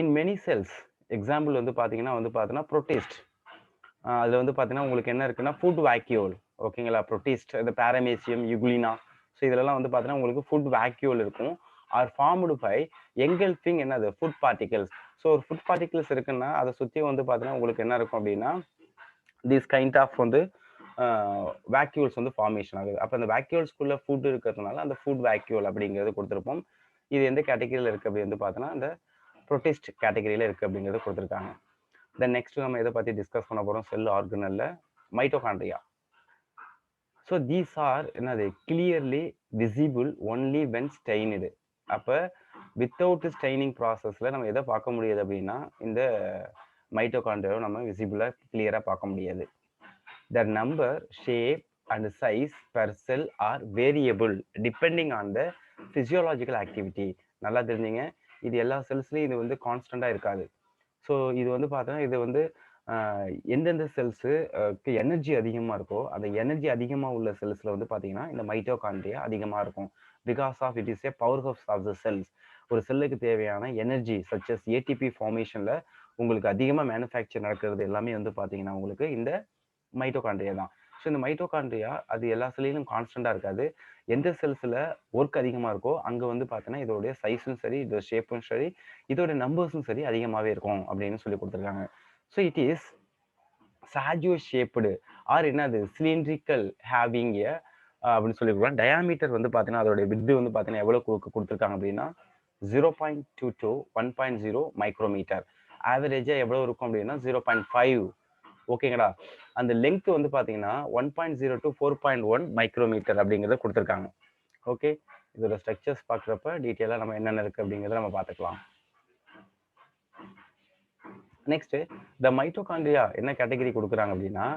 in many cells example வந்து பார்த்தீங்கன்னா ப்ரோட்டிஸ்ட், அதில் வந்து பார்த்தீங்கன்னா உங்களுக்கு என்ன இருக்குன்னா ஃபுட் வேக்யூல். ஓகேங்களா, ப்ரோட்டிஸ்ட், இந்த பேரமேசியம், யுகுலினா, ஸோ இதெல்லாம் வந்து பார்த்தீங்கன்னா உங்களுக்கு ஃபுட் வேக்யூல் இருக்கும். ஆர் ஃபார்ம்டு பை எங்கல்ஃபிங் என்னது ஃபுட் பார்ட்டிகல்ஸ். ஸோ ஒரு ஃபுட் பார்ட்டிகல்ஸ் இருக்குன்னா அதை சுற்றி வந்து பார்த்தீங்கன்னா உங்களுக்கு என்ன இருக்கும் அப்படின்னா திஸ் கைண்ட் ஆஃப் வந்து வேக்யூல்ஸ் வந்து ஃபார்மேஷன் ஆகுது. அப்போ அந்த வேக்யூல்ஸ்குள்ள ஃபுட் இருக்கிறதுனால அந்த ஃபுட் வேக்யூல் அப்படிங்கிறது கொடுத்துருப்போம். இது எந்த கேட்டகரியில் இருக்குது அப்படி வந்து பார்த்தோன்னா இந்த ப்ரோட்டிஸ்ட் கேட்டகரியில் இருக்குது அப்படிங்கிறது கொடுத்துருக்காங்க. தென் நெக்ஸ்ட் நம்ம எதை பற்றி டிஸ்கஸ் பண்ண போகிறோம், செல் ஆர்கனல்ல மைட்டோகாண்ட்ரியா. ஸோ தீஸ் ஆர் என்னது clearly visible only when stained. அப்போ வித்தவுட் ஸ்டெயினிங் ப்ராசஸில் நம்ம எதை பார்க்க முடியாது அப்படின்னா இந்த மைட்டோகாண்ட்ரியாவை நம்ம விசிபிளாக கிளியராக பார்க்க முடியாது. The number, shape and size per cell are variable depending on the physiological activity. நல்லா தெரிஞ்சுங்க, இது எல்லா செல்ஸ்லையும் இது வந்து கான்ஸ்டண்டாக இருக்காது. ஸோ இது வந்து பார்த்தோன்னா இது வந்து எந்தெந்த செல்ஸுக்கு எனர்ஜி அதிகமாக இருக்கோ அந்த எனர்ஜி அதிகமாக உள்ள செல்ஸில் வந்து பார்த்தீங்கன்னா இந்த மைட்டோகாண்ட்ரியா அதிகமாக இருக்கும். Because of it is a power house of the cells. ஒரு செல்லுக்கு தேவையான எனர்ஜி சச்சஸ் ஏடிபி ஃபார்மேஷனில் உங்களுக்கு அதிகமாக மேனுஃபேக்சர் நடக்கிறது எல்லாமே வந்து பார்த்தீங்கன்னா உங்களுக்கு இந்த மைட்டோகாண்ட்ரியா தான். ஸோ இந்த மைட்டோகாண்ட்ரியா அது எல்லா செல்லிலும் கான்ஸ்டண்டாக இருக்காது. எந்த செல்ஸில் ஒர்க் அதிகமாக இருக்கோ அங்கே வந்து பார்த்தோன்னா இதோடைய சைஸும் சரி, இதோட ஷேப்பும் சரி, இதோட நம்பர்ஸும் சரி அதிகமாகவே இருக்கும் அப்படின்னு சொல்லி கொடுத்துருக்காங்க. So it is sausage shaped or என்னது சிலிண்ட்ரிக்கல் ஹேவிங் எ அப்படின்னு சொல்லியிருக்கலாம். டயாமீட்டர் வந்து பார்த்தீங்கன்னா அதோடைய வித்து வந்து பார்த்தீங்கன்னா எவ்வளோ கொடுத்துருக்காங்க அப்படின்னா 0.2 to 1.0 மைக்ரோமீட்டர். ஆவரேஜாக எவ்வளோ இருக்கும் அப்படின்னா 0.5. ஓகேங்களா. அந்த லெங்க் வந்து பார்த்தீங்கன்னா 1.0 to 4.1 மைக்ரோமீட்டர் அப்படிங்கிறத கொடுத்துருக்காங்க. ஓகே, இதோட ஸ்ட்ரக்சர்ஸ் பார்க்குறப்ப டீட்டெயிலாக நம்ம என்னென்ன இருக்குது அப்படிங்கிறத நம்ம பார்த்துக்கலாம். நெக்ஸ்ட் த மைட்டோகாண்ட்ரியா என்ன கேட்டகரி கொடுக்குறாங்க அப்படின்னா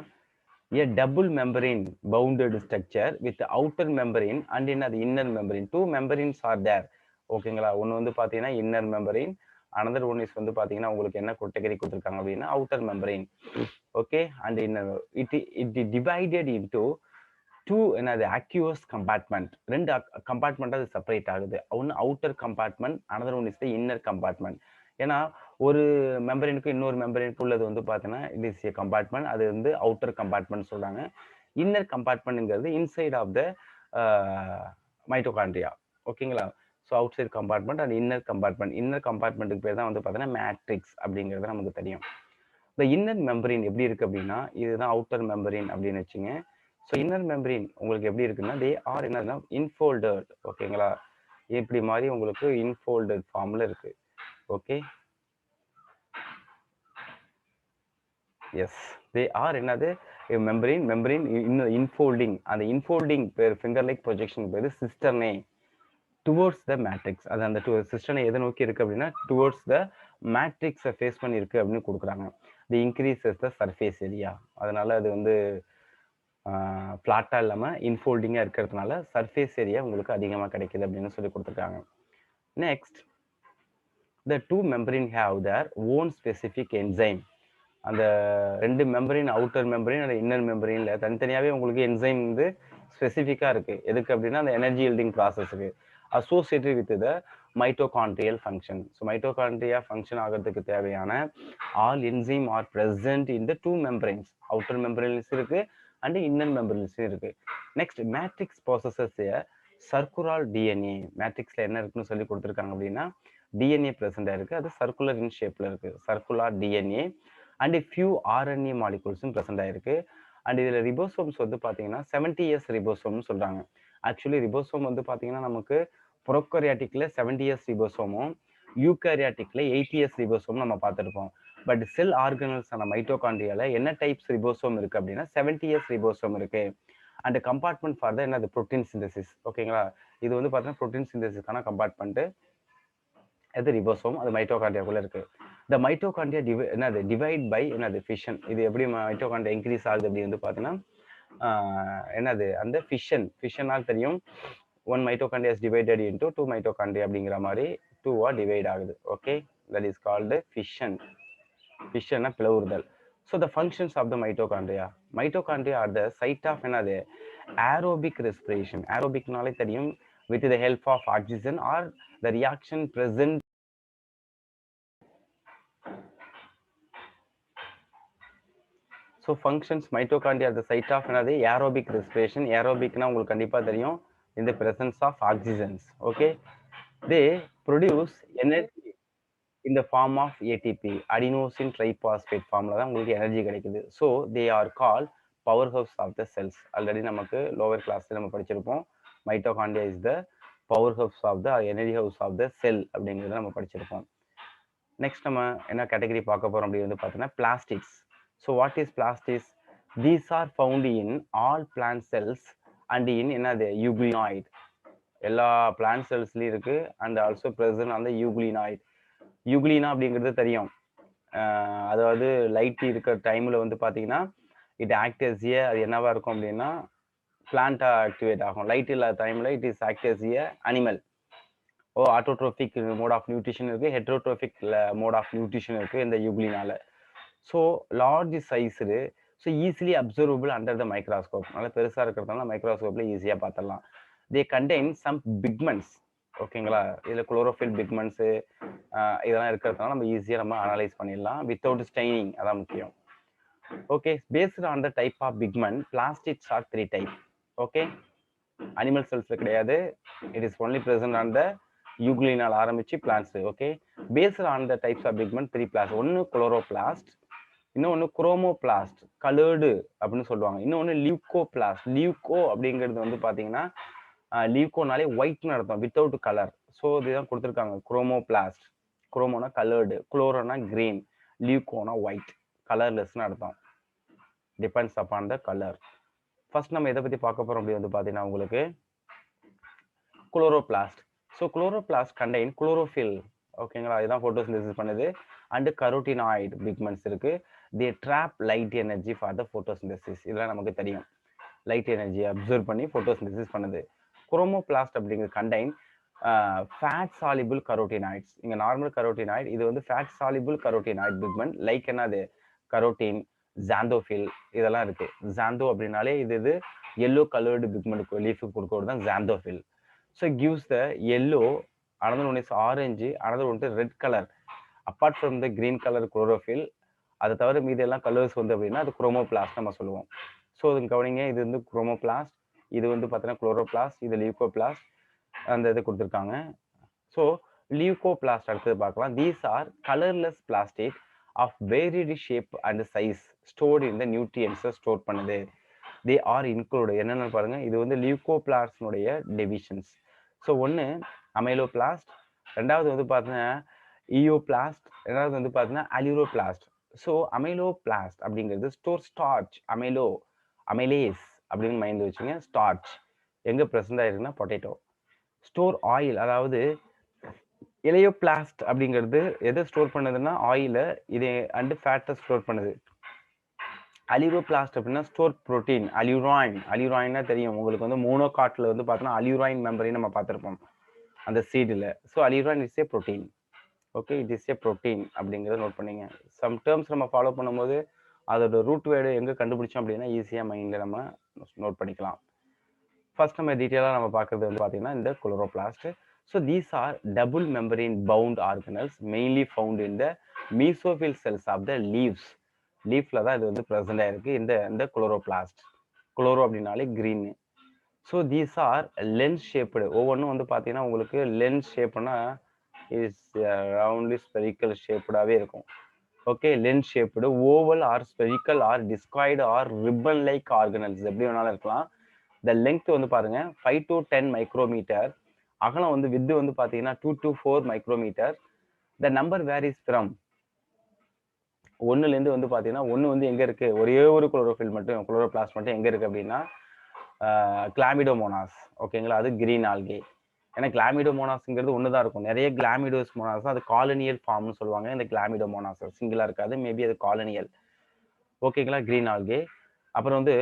a double membrane bounded structure with outer membrane and inner membrane. Two membranes are there. ஓகேங்களா. ஒன்று வந்து பார்த்தீங்கன்னா inner membrane, another one is வந்து பார்த்தீங்கன்னா உங்களுக்கு என்ன கேட்டகரி கொடுத்துருக்காங்க அப்படின்னா outer membrane. Okay, and inner it divided into two என்னது அக்யூவஸ் கம்பார்ட்மெண்ட். ரெண்டு கம்பார்ட்மெண்ட் அது செப்பரேட் ஆகுது. ஒன்று outer compartment, another one is the inner compartment. ஏன்னா ஒரு மெம்பரினுக்கு இன்னொரு மெம்பரினுக்கு உள்ளது வந்து பார்த்தீங்கன்னா இட் இஸ் ஏ கம்பார்ட்மெண்ட், அது வந்து அவுட்டர் கம்பார்ட்மெண்ட் சொல்றாங்க. இன்னர் கம்பார்ட்மெண்ட்ங்கிறது இன்சைட் ஆஃப் த மைட்டோகாண்ட்ரியா. ஓகேங்களா. So outside compartment and inner compartment. Inner கம்பார்ட்மெண்ட்டுக்கு பேர் தான் வந்து பார்த்தீங்கன்னா மேட்ரிக்ஸ் அப்படிங்கிறது நமக்கு தெரியும். இந்த இன்னர் மெம்பரின் எப்படி இருக்கு அப்படின்னா இதுதான் அவுட்டர் மெம்பரின் அப்படின்னு வச்சுங்க. ஸோ இன்னர் மெம்பரின் உங்களுக்கு எப்படி இருக்குன்னா தே ஆர் என்னன்னா இன்ஃபோல்டட். ஓகேங்களா. இப்படி மாதிரி உங்களுக்கு இன்ஃபோல்டட் ஃபார்ம்ல இருக்கு. ஓகே, எஸ், தே ஆர் என்னது மெம்பரின். மெம்பரின் இன்ஃபோல்டிங். அந்த இன்ஃபோல்டிங் பேர் ஃபிங்கர் லைக் ப்ரொஜெக்ஷன் பேர் சிஸ்டர்னே டுவோர்ட்ஸ் த மேட்ரிக்ஸ். அது அந்த சிஸ்டனை எதை நோக்கி இருக்கு அப்படின்னா டுவோர்ட்ஸ் த மேட்ரிக்ஸை ஃபேஸ் பண்ணி இருக்கு அப்படின்னு கொடுக்குறாங்க. தி இன்க்ரீசஸ் த சர்ஃபேஸ் ஏரியா. அதனால அது வந்து ஃப்ளாட்டாக இல்லாமல் இன்ஃபோல்டிங்காக இருக்கிறதுனால சர்ஃபேஸ் ஏரியா உங்களுக்கு அதிகமாக கிடைக்குது அப்படின்னு சொல்லி கொடுத்துருக்காங்க. Next the two membrane have their own specific enzyme. அந்த ரெண்டு மெம்பரின் அவுட்டர் மெம்பரின் அந்த இன்னர் மெம்பரின்ல தனித்தனியாகவே உங்களுக்கு என்சைம் வந்து ஸ்பெசிஃபிக்காக இருக்குது. எதுக்கு அப்படின்னா அந்த எனர்ஜி ஹில்டிங் ப்ராசஸுக்கு associated with the mitochondrial function. So mitochondria function ஆகிறதுக்கு தேவையான all enzyme are present in the two membranes. Outer membranes இருக்கு அண்ட் இன்னர் மெம்பரின்ஸும் இருக்கு. Next matrix possesses circular DNA. மேட்ரிக்ஸில் என்ன இருக்குன்னு சொல்லி கொடுத்துருக்காங்க அப்படின்னா டிஎன்ஏ ப்ரெசென்டாக இருக்குது. அது சர்க்குலர் இன் ஷேப்பில் இருக்குது, circular DNA. And few RNA மாலிகூல்ஸும் ப்ரெசென்ட் ஆயிருக்கு. அண்ட் இதில் ரிபோசோம்ஸ் வந்து பார்த்தீங்கன்னா 70 இயர்ஸ் ரிபோசோம்னு சொல்கிறாங்க. ஆக்சுவலி ரிபோசோம் வந்து பார்த்தீங்கன்னா நமக்கு ப்ரோக்கரியாட்டிக்கில் 70 இயர்ஸ் ரிபோசோமும் யூகரியாட்டிக்கில் 80 இயர்ஸ் ரிபோசோம் நம்ம பார்த்துருப்போம். பட் செல் ஆர்கனல்ஸான மைட்டோகாண்ட்ரியால என்ன டைப்ஸ் ரிபோசோம் இருக்குது அப்படின்னா 70 இயர்ஸ் ரிபோசோம் இருக்குது. அண்ட் கம்பார்ட்மெண்ட் ஃபார் த என்னது ப்ரோட்டீன் சிந்தசிஸ். ஓகேங்களா. இது வந்து பார்த்தீங்கன்னா ப்ரோட்டீன் சிந்தசிஸ்க்கான கம்பார்ட்மெண்ட்டு அது ரிபோசோம், அது மைட்டோகாண்ட்ரியாக்குள்ள இருக்கு. த மைட்டோகாண்ட்ரியா என்னது டிவைட் பை என்னது ஃபிஷன். இது எப்படி மைட்டோகாண்ட்ரியா இன்க்ரீஸ் ஆகுது அப்படி வந்து பார்த்தீங்கன்னா என்னது அந்த ஃபிஷனால் தெரியும். One mitochondria is divided into two mitochondria அப்படிங்கிற மாதிரி டூவா டிவைட் ஆகுது. Okay, that is called fission. ஃபிஷன்னா பிளவுறுதல். So the functions of the mitochondria. Mitochondria are the site of என்னது ஏரோபிக் ரெஸ்பிரேஷன். ஏரோபிக்னாலே தெரியும் with the help of oxygen or the reaction present. So functions mitochondria at the site of another aerobic respiration. Aerobic na உங்களுக்கு கண்டிப்பா தெரியும் in the presence of oxygens. Okay, they produce energy in the form of ATP, adenosine triphosphate formula தான் உங்களுக்கு energy கிடைக்குது. So they are called powerhouse of the cells. Already நமக்கு lower கிளாஸ்ல நம்ம படிச்சிருப்போம். Mitochondria is the power house of the energy house of the cell அப்படிங்கிறத நம்ம படிச்சிருப்போம். நெக்ஸ்ட் நம்ம என்ன கேட்டகரி பார்க்க போறோம் அப்படி வந்து பார்த்தீங்கன்னா plastids. So what is plastids? These are found in all plant cells and in என்னது யூக்ளினாய்ட். எல்லா பிளான்ட் செல்ஸ்லையும் இருக்கு அண்ட் ஆல்சோ பிரசன்ட் அந்த யூக்ளினாய்ட். யூக்ளினா அப்படிங்கிறது தெரியும். அதாவது லைட் இருக்கிற டைம்ல வந்து பார்த்தீங்கன்னா இட் ஆக்ட் as a அது என்னவா இருக்கும் அப்படின்னா பிளான்ட்டா ஆக்டிவேட் ஆகும். லைட் இல்லாத டைம்ல it is act as a animal. Autotrophic mode of nutrition இருக்கு, ஹெட்ரோட்ரோபிக் மோட் ஆஃப் நியூட்ரிஷன் இருக்கு இந்த யூக்ளினால. So large size, so easily observable under the microscope. நல்லா பெருசாக இருக்கிறதுனால மைக்ரோஸ்கோப்ல ஈஸியாக பார்த்துடலாம். They contain some pigments. ஓகேங்களா. இதில் குளோரோஃபில் பிக்மெண்ட்ஸு இதெல்லாம் இருக்கிறதுனால நம்ம ஈஸியாக நம்ம அனலைஸ் பண்ணிடலாம் வித்தவுட் ஸ்டைனிங். அதான் முக்கியம். Okay, based on the type of pigment plastids are 3 type. Okay, animal செல்ஸ்ல கிடையாது. It is only present on the யூக்ளினால் ஆரம்பிச்சு plants. Okay, based on the types of pigment 3 plastid. ஒன்று குளோரோபிளாஸ்ட், இன்னொன்னு chromoplast coloured அப்படின்னு சொல்லுவாங்க. இன்னொன்னு லியூகோபிளாஸ்ட். லியூகோ அப்படிங்கிறது வந்து பார்த்தீங்கன்னா, லியூகோனாலே ஒயிட்ன்னு அர்த்தம். Without colour. ஸோ இதுதான் குடுத்துருக்காங்க. குரோமோபிளாஸ்ட். குரோமோனா கலர்டு, குளோரோனா கிரீன், லியூகோனா ஒயிட். கலர்லெஸ்ன்னு அர்த்தம். Depends upon the colour. First நம்ம எதை பத்தி பார்க்க போறோம் அப்படி வந்து பார்த்தீங்கன்னா உங்களுக்கு chloroplast. So chloroplast contain chlorophyll. ஓகேங்களா? இதுதான் ஃபோட்டோசிந்தசிஸ் பண்ணுது. அண்ட் கரோட்டினாய்டு பிக்மெண்ட்ஸ் இருக்கு. They trap light energy for the photosynthesis. இதெல்லாம் நமக்கு தெரியும். லைட் எனர்ஜியை அப்சர்வ் பண்ணி ஃபோட்டோசிந்தசிஸ் பண்ணுது. குரோமோபிளாஸ்ட் அப்படிங்கிறது கண்டைன் ஃபேட் சாலிபிள் கரோட்டினாய்ட்ஸ். இங்கே நார்மல் கரோட்டினாய்டு, இது வந்து fat soluble carotenoid pigment. Like என்னது கரோட்டின், ஜாந்தோஃபில் இதெல்லாம் இருக்கு. ஜாந்தோ அப்படின்னாலே இது எல்லோ கலர்டு பிக்மெண்ட் லீஃபுக்கு கொடுக்கறது தான் ஜாந்தோஃபில். So it gives the yellow, another one is orange, another one is red color. Apart from the green color chlorophyll, அதை தவிர மீதி எல்லாம் கலர்ஸ் வந்து அப்படின்னா அது குரோமோபிளாஸ்ட் நம்ம சொல்லுவோம். ஸோ இது கவனிங்க, இது வந்து குரோமோபிளாஸ்ட், இது வந்து பார்த்தீங்கன்னா குளோரோபிளாஸ்ட், இது லியூகோபிளாஸ்ட், அந்த இது கொடுத்துருக்காங்க. ஸோ லியூகோபிளாஸ்ட் அடுத்தது பார்க்கலாம். These are colourless plastic of varied shape and size stored in the நியூட்ரியன்ஸை ஸ்டோர் பண்ணுது. தே ஆர் இன்க்ளூடு என்னென்னு பாருங்க. இது வந்து லியூகோபிளாஸ்ட்னுடைய டிவிஷன்ஸ். ஸோ ஒன்று அமைலோபிளாஸ்ட், ரெண்டாவது வந்து பார்த்தீங்கன்னா இயோபிளாஸ்ட், ரெண்டாவது வந்து பார்த்தீங்கன்னா அலியூரோபிளாஸ்ட். ஸோ அமைலோபிளாஸ்ட் அப்படிங்கிறது ஸ்டோர் ஸ்டார்ச், அமைலேஸ் அப்படின்னு மைண்ட் வச்சுங்க. ஸ்டார்ச் எங்கே ப்ரெசென்ட் ஆயிருக்குன்னா பொட்டேட்டோ. ஸ்டோர் ஆயில், அதாவது இலையோபிளாஸ்ட் அப்படிங்கிறது எதை ஸ்டோர் பண்ணுதுன்னா ஆயிலை, இது அண்டு ஃபேட்டை ஸ்டோர் பண்ணுது. அலியூரோபிளாஸ்ட் அப்படின்னா ஸ்டோர் ப்ரோட்டீன். அலியூராயின்னா தெரியும் உங்களுக்கு வந்து மோனோகாட்டில் வந்து பார்த்தோன்னா அலியூராயின் மெம்பரையும் நம்ம பார்த்துருப்போம் அந்த சீடில். So aleurone is a protein. Okay, it is a protein அப்படிங்கிறத நோட் பண்ணிங்க. சம் டேர்ம்ஸ் நம்ம ஃபாலோ பண்ணும்போது அதோட ரூட் வேர்டு எங்கே கண்டுபிடிச்சோம் அப்படின்னா ஈஸியாக மைண்டில் நம்ம நோட் பண்ணிக்கலாம். ஃபர்ஸ்ட் நம்ம டீட்டெயிலாக நம்ம பார்க்குறது வந்து பார்த்தீங்கன்னா இந்த chloroplast. So these are double membrane bound organelles mainly found in the mesophyll cells of the leaves. லீஃப்ல தான் இது வந்து ப்ரெசென்ட் ஆயிருக்கு இந்த குளோரோபிளாஸ்ட். குளோரோ அப்படின்னாலே green. So these are lens shaped. ஒவ்வொன்றும் வந்து பார்த்தீங்கன்னா உங்களுக்கு லென்ஸ் ஷேப்னா இஸ் ரவுண்ட்லி ஸ்பெரிக்கல் ஷேப்டாகவே இருக்கும். Okay, lens shaped, oval or spherical or discoid or ribbon like organelles எப்படி வேணாலும் இருக்கலாம். த லெங்த் வந்து பாருங்க 5 to 10 மைக்ரோமீட்டர். அகலம் வந்து வித்து வந்து பார்த்தீங்கன்னா 2 to 4 micrometre. The number varies from ஒன்னுலேருந்து வந்து பார்த்தீங்கன்னா ஒன்று வந்து எங்கே இருக்குது, ஒரே ஒரு குளோரோஃபில் மட்டும் குளோரோபிளாஸ்ட் மட்டும் எங்கே இருக்குது அப்படின்னா கிளாமிடோமோனாஸ். ஓகேங்களா, அது கிரீன் ஆல்கே. ஏன்னா கிளாமிடோமோனாஸ்ங்கிறது ஒன்று தான் இருக்கும். நிறைய கிளாமிடோஸ் மோனாஸ், அது காலனியல் ஃபார்ம்னு சொல்லுவாங்க. இந்த கிளாமிடோமோனாஸ் சிங்கிளாக இருக்காது, மேபி அது காலனியல். ஓகேங்களா, கிரீன் ஆல்கே. அப்புறம் வந்து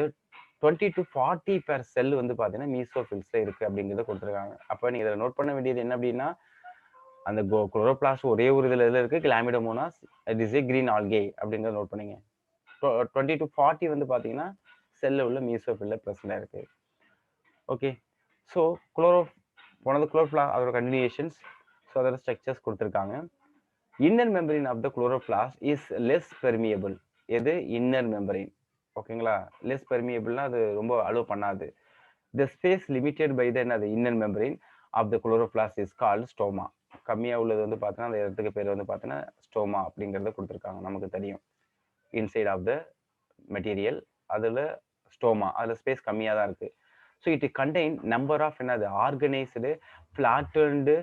20 to 40 பெர் செல் வந்து பார்த்தீங்கன்னா மீசோஃபில்ஸில் இருக்குது அப்படிங்கிறத கொடுத்துருக்காங்க. அப்போ நீங்கள் இதில் நோட் பண்ண வேண்டியது என்ன அப்படின்னா அந்த குளோரோபிளாஸ்ட் ஒரே ஒரு இதில் இருக்குது Chlamydomonas, it is a green algae அப்படிங்கிறத நோட் பண்ணிங்க. 20 to 40 வந்து பார்த்தீங்கன்னா செல்லில் உள்ள மீசோஃபில்ல ப்ரெசென்ட் ஆயிருக்கு. Okay, so one of the chloroplast அதோட கண்டினியூஷன்ஸ், ஸோ அதோட ஸ்ட்ரக்சர்ஸ் கொடுத்துருக்காங்க. Inner membrane of the chloroplast is less permeable. எது இன்னர் மெம்பரின்? ஓகேங்களா, லெஸ் பெர்மியபிள்னா அது ரொம்ப அலோவ் பண்ணாது. The space limited by the என்னது inner membrane of the chloroplast is called stroma. கம்மியாக உள்ளது வந்து பார்த்தீங்கன்னா அந்த இடத்துக்கு பேர் வந்து பார்த்தீங்கன்னா ஸ்டோமா அப்படிங்கிறத கொடுத்துருக்காங்க. நமக்கு தெரியும் இன்சைட் ஆஃப் த மெட்டீரியல் அதில் ஸ்டோமா, அதில் ஸ்பேஸ் கம்மியாக தான் இருக்குது. So it contain number of என்னது organised flattened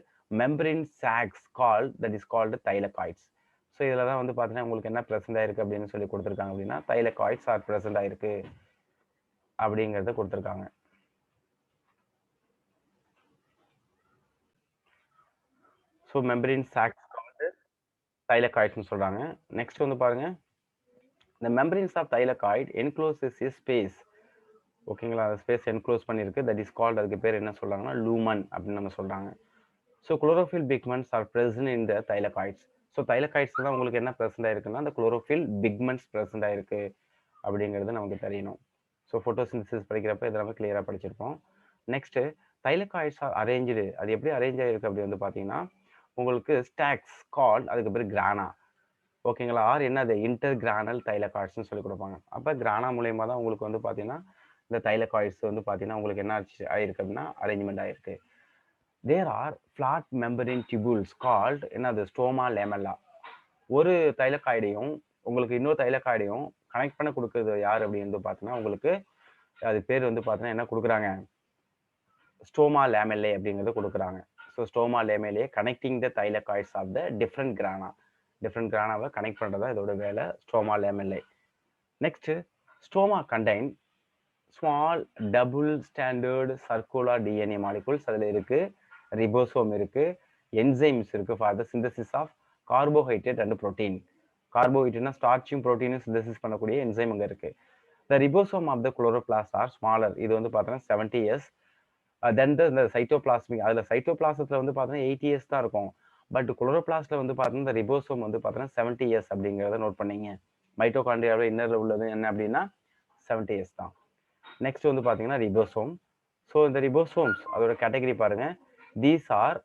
membrane sacs that is called thylakoids. So இதில் தான் வந்து பார்த்தீங்கன்னா உங்களுக்கு என்ன ப்ரெசென்ட் ஆயிருக்கு அப்படின்னு சொல்லி கொடுத்துருக்காங்க அப்படின்னா தைலகாய்ட்ஸ் ஆர் ப்ரெசென்ட் ஆயிருக்கு அப்படிங்கிறத கொடுத்துருக்காங்க. ஸோ மெம்பரின் சாக்ஸ் வந்து தைலகாய்ட்ஸ்னு சொல்கிறாங்க. நெக்ஸ்ட் வந்து பாருங்க, இந்த மெம்பரின்ஸ் ஆஃப் தைலகாய்ட் என்க்ளோசஸ் இஸ் ஸ்பேஸ். ஓகேங்களா, ஸ்பேஸ் என்க்ளோஸ் பண்ணியிருக்கு, தட் இஸ் கால்ட், அதுக்கு பேர் என்ன சொல்கிறாங்கன்னா லூமன் அப்படின்னு நம்ம சொல்கிறாங்க. So chlorophyll pigments R present இன் த தைலகாய்ட்ஸ். ஸோ தைலகாய்ட்ஸ் தான் உங்களுக்கு என்ன ப்ரெசென்ட் ஆயிருக்குன்னா அந்த குளோரோஃபில் பிக்மெண்ட்ஸ் ப்ரெசென்ட் ஆயிருக்கு அப்படிங்கிறது நமக்கு தெரியணும். ஸோ ஃபோட்டோசிந்தசிஸ் படிக்கிறப்ப இதை நம்ம கிளியராக படிச்சிருப்போம். Next thylakoids are arrange. அது எப்படி அரேஞ்ச் ஆயிருக்கு அப்படி வந்து பார்த்தீங்கன்னா உங்களுக்கு ஸ்டாக்ஸ் கால்ட், அதுக்கு பேர் கிரானா. ஓகேங்களா, ஆர் என்னது இன்டர் கிரானல் தைலகாய்ட்ஸ்னு சொல்லி கொடுப்பாங்க. அப்போ கிரானா மூலயமா தான் உங்களுக்கு வந்து பார்த்தீங்கன்னா இந்த தைலகாய்ட்ஸ் வந்து பார்த்தீங்கன்னா உங்களுக்கு என்ன ஆயிருக்கு அப்படின்னா அரேஞ்ச்மெண்ட் ஆயிருக்கு. There are flat membrane tubules called என்னது ஸ்டோமா லேமெல்லா. ஒரு தைலகாய்டையும் உங்களுக்கு இன்னொரு தைலக்காய்டையும் கனெக்ட் பண்ண கொடுக்குறது யார் அப்படின்னு வந்து பார்த்தீங்கன்னா உங்களுக்கு அது பேர் வந்து பார்த்தீங்கன்னா என்ன கொடுக்குறாங்க, ஸ்டோமா லேமெல்லே அப்படிங்கிறத கொடுக்குறாங்க. So stroma lamellae connecting the thylakoids of the different கிரானாவை கனெக்ட் பண்ணுறதா இதோட வேலை, stroma lamellae. Next, stroma contain small double stranded circular DNA molecules அதில் இருக்கு, ரிபோசோம் இருக்கு, என்சைம்ஸ் இருக்கு for the synthesis of carbohydrate and protein. கார்போஹைட்ரேட்னா ஸ்டார்ச்சும் புரோட்டீனும் சிந்தசிஸ் பண்ணக்கூடிய என்சைம் அங்கே இருக்கு. The ribosome of the chloroplast are smaller, இது வந்து பார்த்தீங்கன்னா 70 இயர்ஸ். தென் இந்த சைட்டோபிளாஸ்மிக், அதில் சைட்டோபிளாசத்தில் வந்து பார்த்தீங்கன்னா 80 இயர்ஸ் தான் இருக்கும். பட் குளோரோபிளாஸ்ட்ல வந்து பார்த்தீங்கன்னா இந்த ரிபோசோம் வந்து பார்த்தீங்கன்னா 70 இயர்ஸ் அப்படிங்கிறத நோட் பண்ணீங்க. மைட்டோகாண்ட்ரியாவோட இன்னரில் உள்ளது என்ன அப்படின்னா 70 இயர்ஸ் தான். நெக்ஸ்ட் வந்து பார்த்தீங்கன்னா ரிபோசோம். ஸோ இந்த ரிபோசோம்ஸ் அதோட கேட்டகரி பாருங்க. தீஸ் ஆர்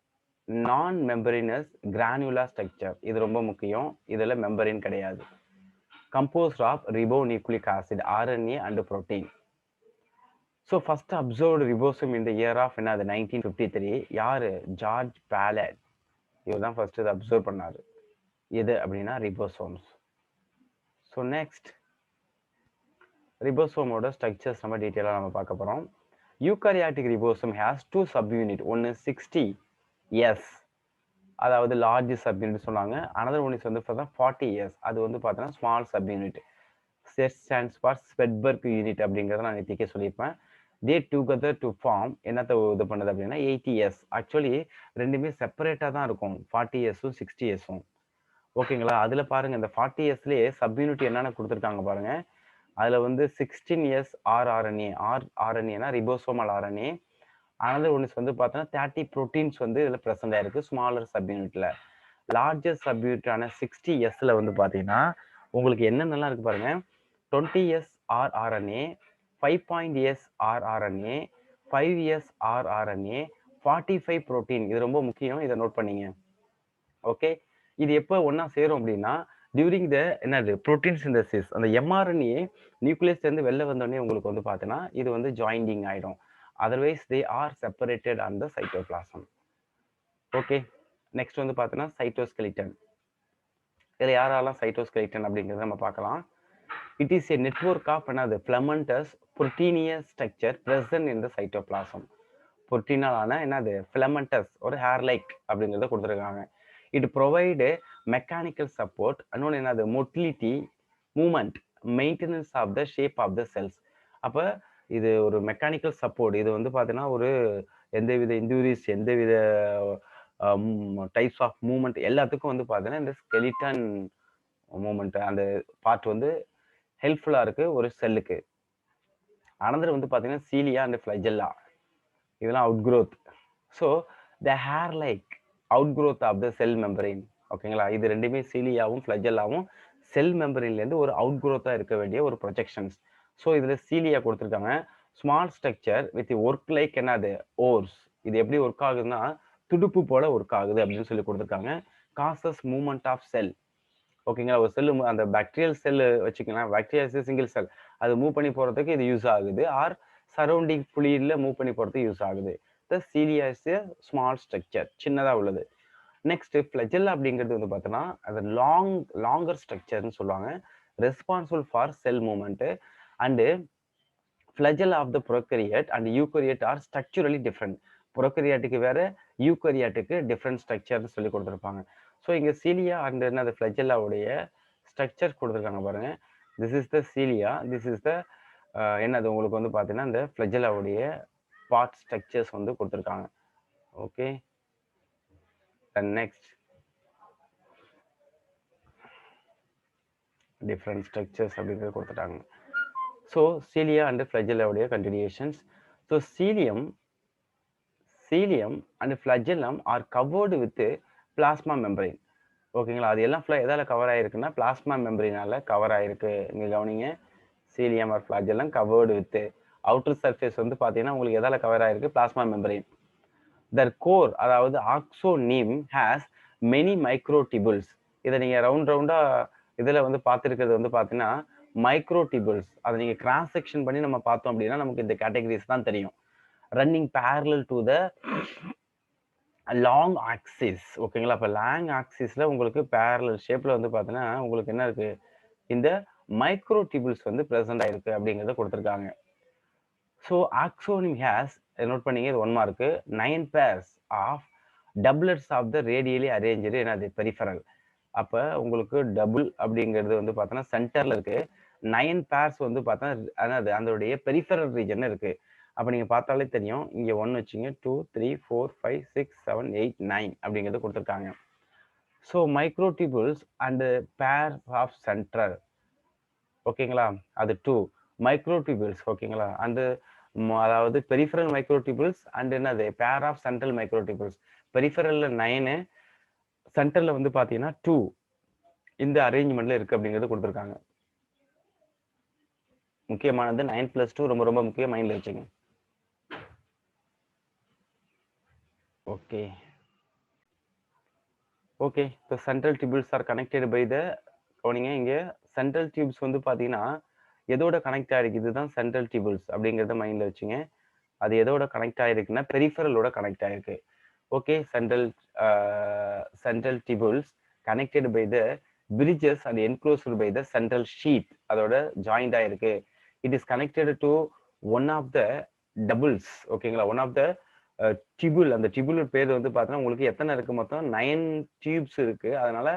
நான் மெம்பரினஸ் கிரானுலர் ஸ்ட்ரக்சர், இது ரொம்ப முக்கியம், இதில் மெம்பரின் கிடையாது. Composed of ribonucleic acid, RNA and protein. So first observed ribosome இந்த இயர் ஆஃப் என்னது 1953. யாரு? George Palade. இவர் தான் ஃபர்ஸ்ட் இதை அப்சர்வ் பண்ணாரு. எது அப்படின்னா ரிபோசோம்ஸ். ஸோ நெக்ஸ்ட் ரிபோசோமோட ஸ்ட்ரக்சர்ஸ் நம்ம டீட்டெயிலாக நம்ம பார்க்க போகிறோம். Eukaryotic ribosome has 2 subunit. ஒன்று 60s, அதாவது லார்ஜ் சப்யூனிட் சொன்னாங்க. அனதர் ஒன் இஸ் வந்து பார்த்தா 40s, அது வந்து பார்த்தீங்கன்னா small subunit. S stands for Svedberg unit அப்படிங்கிறத நான் நேற்றுக்கே சொல்லியிருப்பேன். தே டுகெதர் டு ஃபார்ம் என்னத்தை இது பண்ணுது அப்படின்னா 80s. ஆக்சுவலி ரெண்டுமே செப்பரேட்டாக தான் இருக்கும், 40sஸும் 60sஸும். ஓகேங்களா? அதில் பாருங்கள் இந்த 40sலேயே சப்யூனிட் என்னென்ன கொடுத்துருக்காங்க பாருங்கள். அதில் வந்து 16s ஆர்ஆர்என்ஏ, ஆர்ஆர்என்ஏனா ரிபோசோமல் ஆர்என்ஏ. அனதர் ஒன்ஸ் வந்து பார்த்தோன்னா 30 ப்ரோட்டீன்ஸ் வந்து இதில் ப்ரெசென்ட் ஆயிருக்கு ஸ்மாலர் சப்யூனிட்டில். லார்ஜஸ்ட் சப்யூனிட்டான 60sல வந்து பார்த்தீங்கன்னா உங்களுக்கு என்னென்னலாம் இருக்குது பாருங்கள். 20s rRNA, 5.s rRNA, 5s rRNA, 45 protein. இது ரொம்ப முக்கியம், இதை நோட் பண்ணிங்க. ஓகே, இது எப்போ ஒன்றா சேரும் அப்படின்னா டியூரிங் த என்னது புரோட்டீன் சிந்தசிஸ். அந்த எம்ஆர்என்ஏ நியூக்ளியஸ்லேருந்து வெளில வந்தோடனே உங்களுக்கு வந்து பார்த்தீங்கன்னா இது வந்து ஜாயிண்டிங் ஆகிடும். Otherwise they are separated on the cytoplasm. Okay, next வந்து பார்த்தீங்கன்னா சைட்டோஸ்கெலிட்டன். இதில் யாரெல்லாம் சைட்டோஸ்கெலிட்டன் அப்படிங்கிறத நம்ம பார்க்கலாம். It is a network of என்னது filamentous proteinaceous structure present in the cytoplasm. புரோட்டீனாலான என்னது ஃபிலமெண்டஸ், ஒரு ஹேர் லைக் அப்படிங்கிறத கொடுத்துருக்காங்க. இட் ப்ரொவைடு மெக்கானிக்கல் சப்போர்ட், இன்னொன்று என்னது motility, movement, maintenance of the shape of the cells. அப்போ இது ஒரு மெக்கானிக்கல் சப்போர்ட். இது வந்து பார்த்தீங்கன்னா ஒரு எந்தவித இன்ஜூரிஸ், எந்தவித டைப்ஸ் ஆஃப் மூமெண்ட் எல்லாத்துக்கும் வந்து பார்த்தீங்கன்னா இந்த ஸ்கெலிட்டன் மூமெண்ட் அந்த பார்ட் வந்து ஹெல்ப்ஃபுல்லாக இருக்குது ஒரு செல்லுக்கு. அனதர் வந்து பார்த்தீங்கன்னா சீலியா அண்ட் ஃப்ளஜெல்லா, இதெல்லாம் outgrowth. So the hair like outgrowth of the cell membrane. ஓகேங்களா? இது ரெண்டுமே சீலியாவும் ஃப்ளஜெல்லாவும் செல் மெம்பரின்லேருந்து ஒரு அவுட் க்ரோத்தாக இருக்க வேண்டிய ஒரு ப்ரொஜெக்ஷன்ஸ். ஸோ இதில் சீலியா கொடுத்துருக்காங்க. Small structure with work like என்னது ஓர்ஸ். இது எப்படி ஒர்க் ஆகுதுன்னா துடுப்பு போல ஒர்க் ஆகுது அப்படின்னு சொல்லி கொடுத்துருக்காங்க. Causes movement of cell. ஓகேங்களா? ஒரு செல்லு அந்த பாக்டீரியல் செல்லு வச்சுக்கலாம், பாக்டீரியா சிங்கிள் செல், அது மூவ் பண்ணி போகிறதுக்கு இது யூஸ் ஆகுது. ஆர் சரௌண்டிங் ஃப்ளூயிட்ல மூவ் பண்ணி போகிறதுக்கு யூஸ் ஆகுது. The cilia is a small structure, சின்னதாக உள்ளது. நெக்ஸ்ட் ஃப்ளஜெல்லா அப்படிங்கிறது வந்து பார்த்தோன்னா அது லாங்கர் ஸ்ட்ரக்சர்னு சொல்லுவாங்க, responsible for cell movement. And flagella of the prokaryote and eukaryote are structurally different. ப்ரோகரியாட்டுக்கு வேற, யூகரியாட்டுக்கு டிஃப்ரெண்ட் ஸ்ட்ரக்சர்னு சொல்லி கொடுத்துருப்பாங்க. ஸோ இங்கே சீலியா அண்ட் என்னது ஃப்ளஜெல்லாவுடைய ஸ்ட்ரக்சர் கொடுத்துருக்காங்க பாருங்க. This is the cilia, this is த என்னது உங்களுக்கு வந்து பார்த்தீங்கன்னா இந்த ஃப்ளஜெல்லாவுடைய பார்ட் ஸ்ட்ரக்சர்ஸ் வந்து கொடுத்துருக்காங்க. ஓகே, நெக்ஸ்ட் டிஃப்ரெண்ட் ஸ்ட்ரக்சர்ஸ் அப்படிங்கிறது கொடுத்துட்டாங்க. ஸோ சீலியா அண்ட் ஃப்ளஜெல்லாவுடைய continuations. So cilium and flagellum are covered with plasma membrane. ஓகேங்களா? அது எல்லாம் ஃபுல்லாக எதால் கவர் ஆகிருக்குன்னா பிளாஸ்மா மெம்பரினால கவர் ஆகிருக்கு. இங்கே கவனிங்க, cilium or flagellum covered with outer surface வந்து பார்த்தீங்கன்னா உங்களுக்கு எதால் கவர் ஆகிருக்கு? பிளாஸ்மா மெம்பரின். தர் கோர் அதாவது ஆக்சோனீம் ஹேஸ் மெனி மைக்ரோடிபிள்ஸ். இதை நீங்கள் ரவுண்டாக இதில் வந்து பார்த்துருக்கிறது வந்து பார்த்தீங்கன்னா மைக்ரோடிபிள்ஸ். அதை நீங்கள் கிராஸ் செக்ஷன் பண்ணி நம்ம பார்த்தோம் அப்படின்னா நமக்கு இந்த கேட்டகரிஸ் தான் தெரியும். Running parallel to the long axis. ஓகேங்களா? இப்போ லாங் ஆக்சிஸில் உங்களுக்கு பேரலல் ஷேப்பில் வந்து பார்த்தீங்கன்னா உங்களுக்கு என்ன இருக்குது? இந்த மைக்ரோடியூபிள்ஸ் வந்து பிரசன்ட் ஆயிருக்கு அப்படிங்கறத கொடுத்திருக்காங்க. ஸோ ஆக்சோனிம் ஹேஸ், நோட் பண்ணீங்க, இது 1 mark. 9 pairs of doublets of the radially arrange என்னது பெரிஃபரல். அப்ப உங்களுக்கு டபுள் அப்படிங்கிறது வந்து பார்த்தோன்னா சென்டர்ல இருக்கு. 9 pairs வந்து பார்த்தா அதாவது அதோடைய பெரிஃபரல் ரீஜன் இருக்கு. அப்ப நீங்க பார்த்தாலே தெரியும். இங்க 1 வச்சுங்க, 2 3 4 5 6 7 8 9 அப்படிங்கிறது கொடுத்திருக்காங்க. So microtubules and pair of central, ஓகேங்களா, அது 2 மைக்ரோடியூபிள்ஸ், ஓகேங்களா, அண்ட் அதாவது பெரிஃபரல் மைக்ரோடியூபிள்ஸ் அண்ட் என்னது பேர் ஆஃப் சென்ட்ரல் மைக்ரோடியூபிள்ஸ். பெரிஃபரல்ல 9, சென்டர்ல வந்து பாத்தீங்கன்னா 2 இந்த அரேஞ்ச்மெண்ட்ல இருக்கு அப்படிங்கிறது கொடுத்துருக்காங்க. முக்கியமானது 9+2 ரொம்ப ரொம்ப முக்கியம், மைண்ட்ல வச்சுங்க. Okay okay so central tubules are connected by the, கவனிங்க, இங்க சென்ட்ரல் டியூப்ஸ் வந்து பாத்தீங்கன்னா எதோட கனெக்ட் ஆயிருக்கு, இதுதான் சென்ட்ரல் டியூபிள்ஸ் அப்படிங்கறத மைண்ட்ல வச்சுங்க. அது எதோட கனெக்ட் ஆயிருக்குன்னா பெரிஃபரலோட கனெக்ட் ஆயிருக்கு. Okay, central tubules connected by the bridges and enclosed by the central sheath, அதோட ஜாயிண்ட் ஆயிருக்கு. It is connected to one of the doublets, ஓகேங்களா, ஒன் ஆஃப் த டியூபிள். அந்த டியூபிள் பேர் வந்து பார்த்தீங்கன்னா உங்களுக்கு எத்தனை இருக்கு, மொத்தம் 9 டியூப்ஸ் இருக்கு. அதனால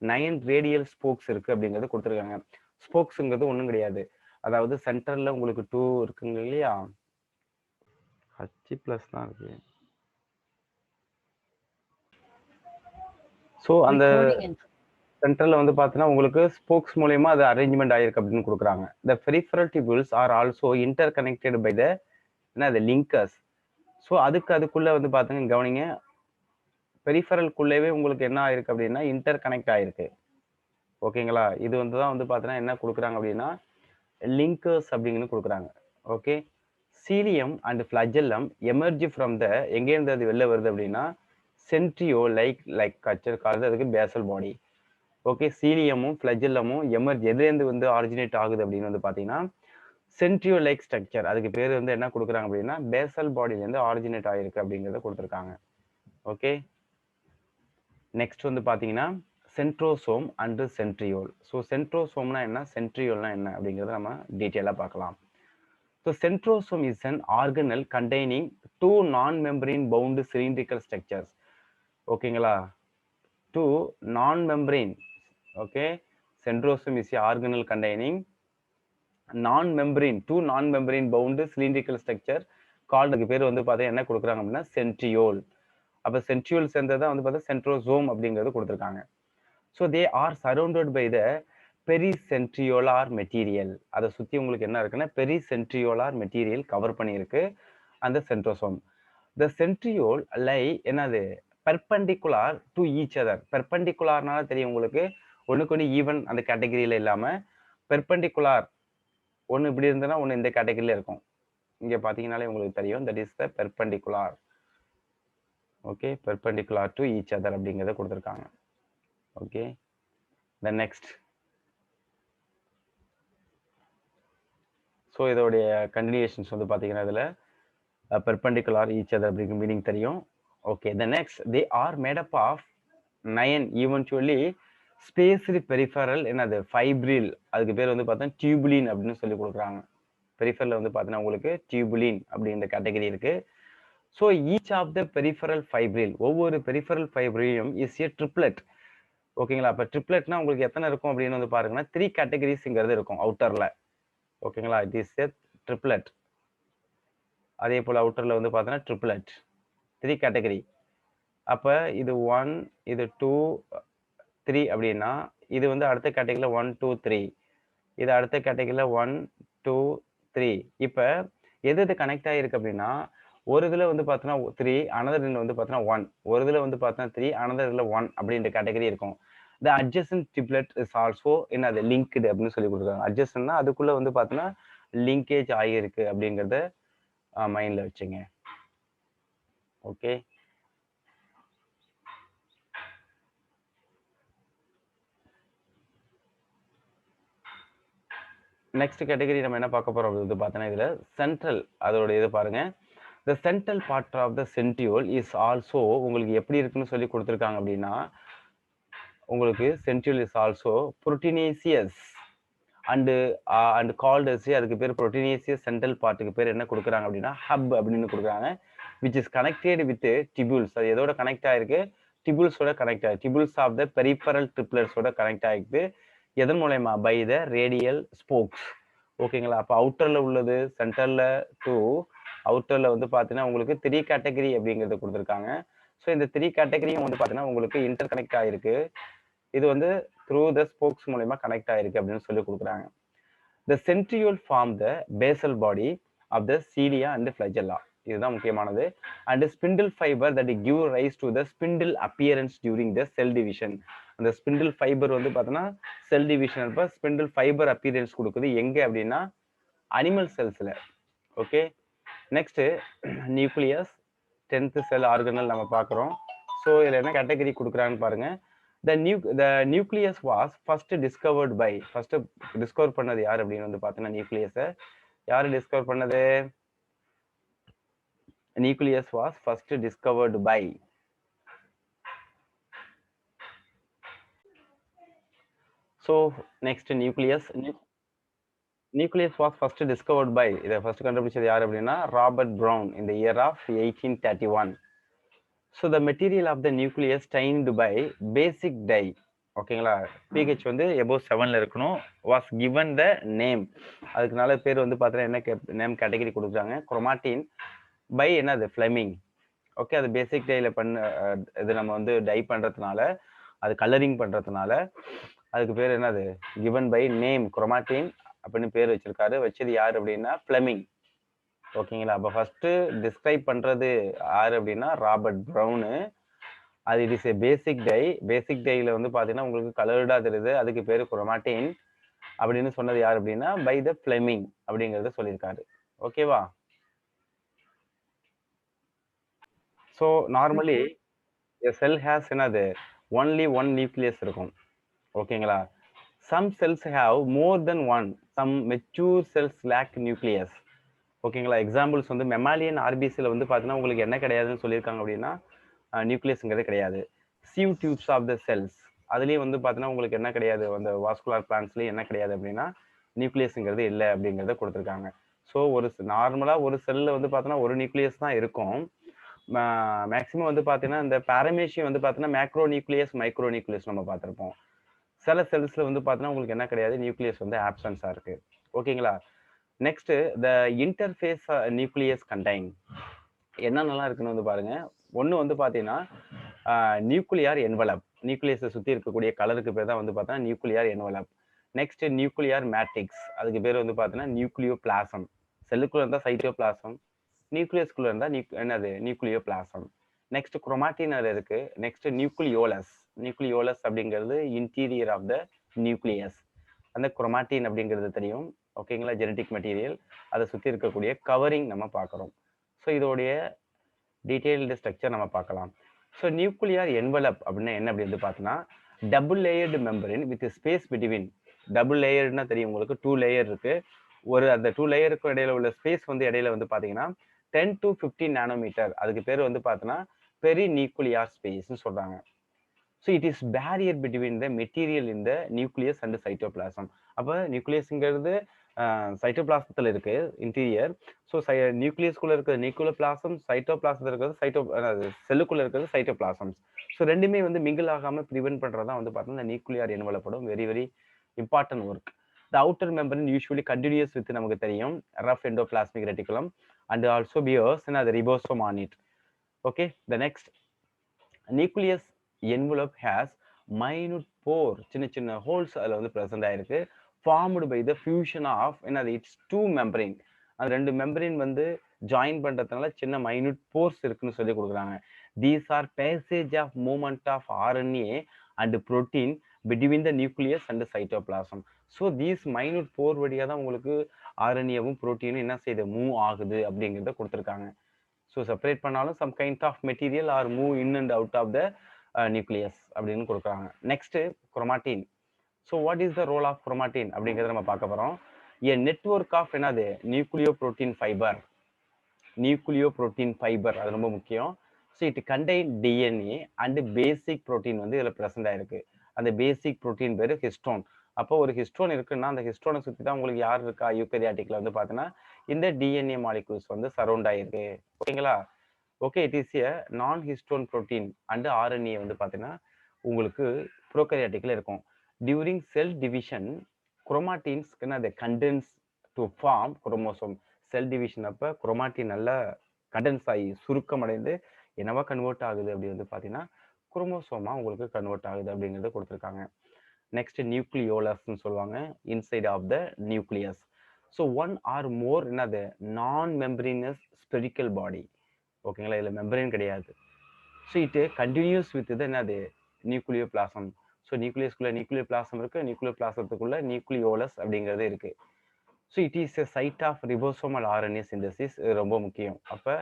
9 ரேடியல் ஸ்போக்ஸ் இருக்கு அப்படிங்கறது கொடுத்துருக்காங்க. ஸ்போக்ஸ்ங்கிறது ஒன்றும் கிடையாது, அதாவது சென்டர்ல உங்களுக்கு 2 இருக்குங்க இல்லையா, H+ தான் இருக்கு. ஸோ அந்த சென்டர்ல வந்து பார்த்தீங்கன்னா உங்களுக்கு ஸ்போக்ஸ் மூலயமா அது அரேஞ்ச்மெண்ட் ஆயிருக்கு அப்படின்னு கொடுக்குறாங்க. The peripheral tubules are also inter connected by the என்னது லிங்கர்ஸ். ஸோ அதுக்குள்ள வந்து பார்த்தீங்கன்னா கவனிங்க, பெரிஃபரல்குள்ளேயே உங்களுக்கு என்ன ஆயிருக்கு அப்படின்னா இன்டர் கனெக்ட் ஆயிருக்கு, ஓகேங்களா. இது வந்து தான் வந்து பார்த்தீங்கன்னா என்ன கொடுக்குறாங்க அப்படின்னா லிங்கர்ஸ் அப்படிங்கன்னு கொடுக்குறாங்க. Okay, cilium and flagellum emerge from the, எங்கேருந்து அது வெளில வருது அப்படின்னா சென்ட்ரியோ லைக் கச்சர் கால்து, அதுக்கு பேசல் பாடி. ஓகே, சீலியமும் ஃபிளஜெல்லமும் எதுலேருந்து வந்து ஆரிஜினேட் ஆகுது அப்படின்னு வந்து பார்த்தீங்கன்னா சென்ட்ரியோ லைக் ஸ்ட்ரக்சர், அதுக்கு பேர் வந்து என்ன கொடுக்குறாங்க அப்படின்னா பேசல் பாடியிலேருந்து ஆரிஜினேட் ஆகிருக்கு அப்படிங்கிறத கொடுத்துருக்காங்க. ஓகே, நெக்ஸ்ட் வந்து பார்த்தீங்கன்னா சென்ட்ரோசோம் அண்ட் சென்ட்ரியோல். ஸோ சென்ட்ரோசோம்னா என்ன, சென்ட்ரியோல்னா என்ன அப்படிங்கிறத நம்ம டீட்டெயிலாக பார்க்கலாம். So centrosome is an organelle containing 2 non membrane bound cylindrical structures, ஓகேங்களா, 2 non-membrane. Okay, centrosome is a organelle containing 2 non-membrane bound cylindrical structure called, அதுக்கு பேர் வந்து பார்த்தா என்ன கொடுக்குறாங்க அப்படின்னா சென்ட்ரியோல். அப்போ சென்ட்ரியோல் சேர்ந்ததான் வந்து பார்த்தா சென்ட்ரோசோம் அப்படிங்கிறது கொடுத்துருக்காங்க. So they are surrounded by the pericentriolar material. அதை சுற்றி உங்களுக்கு என்ன இருக்குன்னா பெரிசென்ட்ரியோலார் மெட்டீரியல் கவர் பண்ணியிருக்கு அந்த சென்ட்ரோசோம். த சென்ட்ரியோல் லை என்னது பெர்பெண்டிகுலார் டு ஈச் அதர். பெர்பெண்டிகுலார்னால தெரியும் உங்களுக்கு, ஒன்றுக்கு ஒன்று ஈவன் அந்த கேட்டகரியில் இல்லாமல் பெர்பெண்டிகுலார் ஒன்று இப்படி இருந்ததுன்னா ஒன்று இந்த கேட்டகரியில் இருக்கும். இங்கே பார்த்தீங்கன்னாலே உங்களுக்கு தெரியும், that is the perpendicular. Okay, perpendicular to each other அப்படிங்கிறத கொடுத்துருக்காங்க. ஓகே, த நெக்ஸ்ட், ஸோ இதோடைய கண்டினியூஷன்ஸ் வந்து பார்த்தீங்கன்னா இதில் பெர்பெண்டிகுலார் ஈச் அதர் அப்படிங்கிற மீனிங் தெரியும். Okay, the next, they are made up of 9 eventually spaced peripheral என்னது fibril, அதுக்கு பேர் வந்து பார்த்தா டியூபுலின் அப்படின்னு சொல்லி கொடுக்குறாங்க. பெரிஃபரல் வந்து பார்த்தீங்கன்னா உங்களுக்கு டியூபுலின் அப்படின்ற கேட்டகரி இருக்கு. So each of the peripheral fibril, ஒவ்வொரு பெரிஃபரல் ஃபைப்ரிலும் இஸ் ஏ ட்ரிப்ளெட், ஓகேங்களா. அப்போ ட்ரிப்ளெட்னா உங்களுக்கு எத்தனை இருக்கும் அப்படின்னு வந்து பாருங்கன்னா 3 கேட்டகரிஸ்ங்கிறது இருக்கும் அவுட்டர்ல, ஓகேங்களா. It is a triplet. அதே போல் அவுட்டர்ல வந்து பார்த்தீங்கன்னா ட்ரிப்ளெட் 3 கேட்டகரி. அப்போ இது 1, இது 2, 3 அப்படின்னா இது வந்து அடுத்த கேட்டகரியில் 1 2 3, இது அடுத்த கேட்டகரியில் 1 2 3. இப்போ எது கனெக்ட் ஆகிருக்கு அப்படின்னா ஒரு இதில் வந்து பார்த்தோன்னா 3, அனதர் இதில் வந்து பார்த்தோன்னா 1, ஒரு இதில் வந்து பார்த்தோன்னா 3, அனதர் இதில் 1 அப்படின்ற கேட்டகரி இருக்கும். த அட்ஜசன்ட் ட்ரிப்ளெட் இஸ் ஆல்சோ என்னது லிங்க்டு அப்படின்னு சொல்லி கொடுக்குறாங்க. அட்ஜசன்ட்னா அதுக்குள்ளே வந்து பார்த்தோன்னா லிங்கேஜ் ஆகியிருக்கு அப்படிங்கிறத மைண்டில் வச்சுங்க. ஓகே, நெக்ஸ்ட் கேட்டகரி நம்ம என்ன பார்க்க போறோம் அப்படின்னு பார்த்தோன்னா இதுல சென்ட்ரல், அதோட இது பாருங்க. The central part of the centriole is also, உங்களுக்கு எப்படி இருக்குன்னு சொல்லி கொடுத்துருக்காங்க அப்படின்னா உங்களுக்கு centriole is also proteinaceous. And called அதுக்கு பேர் புரோட்டீனேசியஸ் சென்ட்ரல் பார்ட்டுக்கு பேர் என்ன கொடுக்குறாங்க அப்படின்னா ஹப் அப்படின்னு கொடுக்குறாங்க, which is connected with tubules. அது எதோட கனெக்ட் ஆயிருக்கு? டிபியூல்ஸோட கனெக்ட் ஆயிருக்கு. டிபியூல்ஸ் ஆஃப் த பெரிஃபரல் ட்ரிப்லெட்ஸோட கனெக்ட் ஆயிருக்கு. எதன் மூலயமா? By the radial spokes. ஓகேங்களா? அப்போ அவுட்டர்ல உள்ளது சென்டர்ல டு அவுட்டர்ல வந்து பார்த்தீங்கன்னா உங்களுக்கு 3 கேட்டகரி அப்படிங்கிறது கொடுத்துருக்காங்க. ஸோ இந்த 3 கேட்டகரியும் வந்து பார்த்தீங்கன்னா உங்களுக்கு இன்டர் கனெக்ட் ஆயிருக்கு. இது வந்து த்ரூ த ஸ்போக்ஸ் மூலயமா கனெக்ட் ஆயிருக்கு அப்படின்னு சொல்லி கொடுக்குறாங்க. The centriole form the basal body of the cilia and flagella. இதுதான் முக்கியமானது. And spindle fiber that give rise to the spindle appearance during the cell division. அந்த spindle fiber வந்து பார்த்தோன்னா செல் டிவிஷன் அப்போ ஸ்பிண்டில் ஃபைபர் அப்பியரன்ஸ் கொடுக்குது எங்கே அப்படின்னா animal செல்ஸ்ல. Okay, next nucleus 10th cell organelle நம்ம பார்க்குறோம். ஸோ இதில் என்ன கேட்டகரி கொடுக்குறான்னு பாருங்க. The nucleus was first discovered by discover பண்ணது யார் அப்படின்னு வந்து பார்த்தீங்கன்னா நியூக்ளியஸை யாரு டிஸ்கவர் பண்ணது? nucleus was first discovered by so next nucleus was first discovered by இதை ஃபர்ஸ்ட் கண்டுபிடிச்சது யார் அப்படின்னா Robert brown in the year of 1831. So the material of the nucleus stained by basic dye. ஓகேங்களா? pH வந்து above 7ல இருக்கணும். was given the name. அதுக்குனால பேர் வந்து பார்த்தீங்கன்னா என்ன நேம் கேட்டகரி கொடுக்குறாங்க? குரோமாட்டின் பை என்னது? ஃப்ளெமிங். ஓகே, அது பேசிக் டைல இது நம்ம வந்து டை பண்றதுனால, அது கலரிங் பண்றதுனால அதுக்கு பேர் என்னது? given by நேம் குரோமாட்டின் அப்படின்னு பேர் வச்சிருக்காரு. வச்சது யார் அப்படின்னா ஃப்ளெமிங். ஓகேங்களா? அப்போ ஃபர்ஸ்ட் டிஸ்கிரைப் பண்றது யார் அப்படின்னா ராபர்ட் ப்ரௌனு. அது it is a basic dye. Basic டைல வந்து பார்த்தீங்கன்னா உங்களுக்கு கலர்டா தெரியுது, அதுக்கு பேர் குரோமாட்டின் அப்படின்னு சொன்னது யார் அப்படின்னா பை த ஃப்ளெமிங் அப்படிங்கிறத சொல்லியிருக்காரு. ஓகேவா? ஸோ நார்மலி செல் ஹேஸ் என்னது? ஒன்லி ஒன் நியூக்ளியஸ் இருக்கும். ஓகேங்களா? Some cells have more then one. Some mature cells lack nucleus. ஓகேங்களா? எக்ஸாம்பிள்ஸ் வந்து மெமாலியன் ஆர்பிசியில் வந்து பார்த்தீங்கன்னா உங்களுக்கு என்ன கிடையாதுன்னு சொல்லியிருக்காங்க அப்படின்னா நியூக்ளியஸ்ங்கிறது கிடையாது. Sieve tubes of the cells அதுலேயும் வந்து பார்த்தீங்கன்னா உங்களுக்கு என்ன கிடையாது? அந்த வாஸ்குலர் பிளான்ஸ்லேயும் என்ன கிடையாது அப்படின்னா நியூக்ளியஸ்ங்கிறது இல்லை அப்படிங்கிறத கொடுத்துருக்காங்க. ஸோ ஒரு நார்மலாக ஒரு செல்லில் வந்து பார்த்தீங்கன்னா ஒரு நியூக்ளியஸ் தான் இருக்கும். மேக்ஸிமம் வந்து பார்த்தீங்கன்னா இந்த பாரமேஷியம் வந்து பார்த்தீங்கன்னா மேக்ரோ நியூக்ளியஸ் மைக்ரோ நியூக்ளியஸ் நம்ம பார்த்துருப்போம். சில செல்ஸில் வந்து பார்த்தீங்கன்னா உங்களுக்கு என்ன கிடையாது? நியூக்ளியஸ் வந்து ஆப்சன்ஸாக இருக்குது. ஓகேங்களா? Next the interface nucleus contain என்னென்னலாம் இருக்குன்னு வந்து பாருங்க. ஒன்று வந்து பார்த்தீங்கன்னா நியூக்ளியார் என்வலப். நியூக்ளியஸை சுற்றி இருக்கக்கூடிய கலருக்கு பேர் தான் வந்து பார்த்தீங்கன்னா nuclear envelope. Next nuclear matrix, அதுக்கு பேர் வந்து பார்த்தீங்கன்னா நியூக்ளியோ பிளாசம். செல்லுக்குள்ள இருந்தால் சைட்டோபிளாசம், நியூக்ளியஸ்குள்ள இருந்தால் என்னது? Nucleo blossom. நெக்ஸ்ட் குரோமாட்டினர் இருக்கு. Next nucleolus. நியூக்ளியோலஸ் அப்படிங்கிறது இன்டீரியர் ஆஃப் த நியூக்ளியஸ். அந்த குரோமாட்டின் அப்படிங்கிறது தெரியும். ஓகேங்களா? ஜெனட்டிக் மெட்டீரியல், அதை சுற்றி இருக்கக்கூடிய கவரிங் நம்ம பார்க்குறோம். ஸோ இதோடைய டீட்டெயில்டு ஸ்ட்ரக்சர் நம்ம பார்க்கலாம். ஸோ நியூக்ளியர் என்வலப் அப்படின்னா என்ன அப்படி வந்து பார்த்தோன்னா double layered membrane with space between. Double லேயர்டுனா தெரியும் உங்களுக்கு, 2 லேயர் இருக்கு. ஒரு அந்த 2 லேயருக்கு இடையில உள்ள ஸ்பேஸ் வந்து இடையில வந்து பார்த்தீங்கன்னா 10 to 15 நானோமீட்டர். அதுக்கு பேர் வந்து பார்த்தோன்னா பெரி நியூக்ளியார் ஸ்பேஸ்ன்னு சொல்றாங்க. So it is barrier between the material in the nucleus and cytoplasm. அப்போ நியூக்ளியஸ்ங்கிறது சைட்டோபிளாசத்தில் இருக்கு இன்டீரியர். ஸோ நியூக்ளியஸ்குள்ள இருக்கிறது நியூக்ளியோபிளாசம், சைட்டோபிளாசத்தில் இருக்கிறது செல்லுக்குள்ள இருக்கிறது சைட்டோபிளாசம்ஸ். ஸோ ரெண்டுமே வந்து மிங்கிள் ஆகாமல் ப்ரிவென்ட் பண்ணுறது தான் வந்து பார்த்தீங்கன்னா நியூக்ளியர் என்வலப்படும் very very important work. The outer membrane usually continues with நமக்கு தெரியும் rough endoplasmic reticulum and also bears அது ribosome on it. Okay, the next nucleus envelope has minute pore, சின்ன சின்ன ஹோல்ஸ் அதில் வந்து ப்ரெசென்ட் ஆயிருக்கு. Formed by the fusion of என்னது? It's 2 membrane. அது 2 மெம்பரின் வந்து ஜாயின் பண்ணுறதுனால சின்ன மைனூட் போர்ஸ் இருக்குன்னு சொல்லி கொடுக்குறாங்க. These are passage of movement of RNA and protein between the nucleus and cytoplasm. So these minute pore வழியாக தான் உங்களுக்கு ஆர்என்ஏவும் புரோட்டீனும் என்ன செய்யுது? மூவ் ஆகுது அப்படிங்கிறத கொடுத்துருக்காங்க. ஸோ செப்பரேட் பண்ணாலும் some kind of material are move in and out of the nucleus அப்படின்னு கொடுக்குறாங்க. Next chromatin. So what is the role of chromatin அப்படிங்கிறத நம்ம பார்க்க போகிறோம். ஏ நெட்ஒர்க் ஆஃப் என்னது? Nucleoprotein fibre. Nucleoprotein fibre அது ரொம்ப முக்கியம். So it contain DNA and basic protein வந்து இதில் ப்ரெசென்ட் ஆயிருக்கு. அந்த பேசிக் புரோட்டீன் பேர் ஹிஸ்டோன். அப்போ ஒரு ஹிஸ்டோன் இருக்குன்னா அந்த ஹிஸ்டோனை சுற்றி தான் உங்களுக்கு யார் இருக்கா யூகரியாட்டிக்ல வந்து பார்த்தீங்கன்னா இந்த டிஎன்ஏ மாலிகூல்ஸ் வந்து சரௌண்ட் ஆயிருக்கு. ஓகேங்களா? ஓகே, இட் இஸ் எ நான் ஹிஸ்டோன் புரோட்டீன் அண்ட் ஆர்என்ஏ வந்து பார்த்தீங்கன்னா உங்களுக்கு ப்ரோகரியாட்டிக்ல இருக்கும். டியூரிங் செல் டிவிஷன் குரோமாட்டின்ஸ் அதை condense to form chromosome. Cell division அப்போ குரோமாட்டின் நல்லா கண்டென்ஸ் ஆகி சுருக்கமடைந்து என்னவா கன்வெர்ட் ஆகுது அப்படி வந்து பார்த்தீங்கன்னா குரோமோசோமா உங்களுக்கு கன்வெர்ட் ஆகுது அப்படிங்கிறத கொடுத்துருக்காங்க. நெக்ஸ்ட் நியூக்ளியோலஸ்ன்னு சொல்லுவாங்க, inside of the nucleus. So one or more என்னது நான் மெம்பரினஸ் ஸ்பெரிக்கல் பாடி. ஓகேங்களா, இதில் மெம்பரின் கிடையாது. ஸோ இட் கண்டினியூஸ் வித் இது என்னது நியூக்ளியோ பிளாசம். ஸோ நியூக்ளியஸ்குள்ள நியூக்ளியோ பிளாசம் இருக்கு, நியூக்ளியோ பிளாசத்துக்குள்ள நியூக்ளியோலஸ் அப்படிங்கிறது இருக்கு. So it is a site of ribosomal RNA synthesis. இது ரொம்ப முக்கியம். அப்போ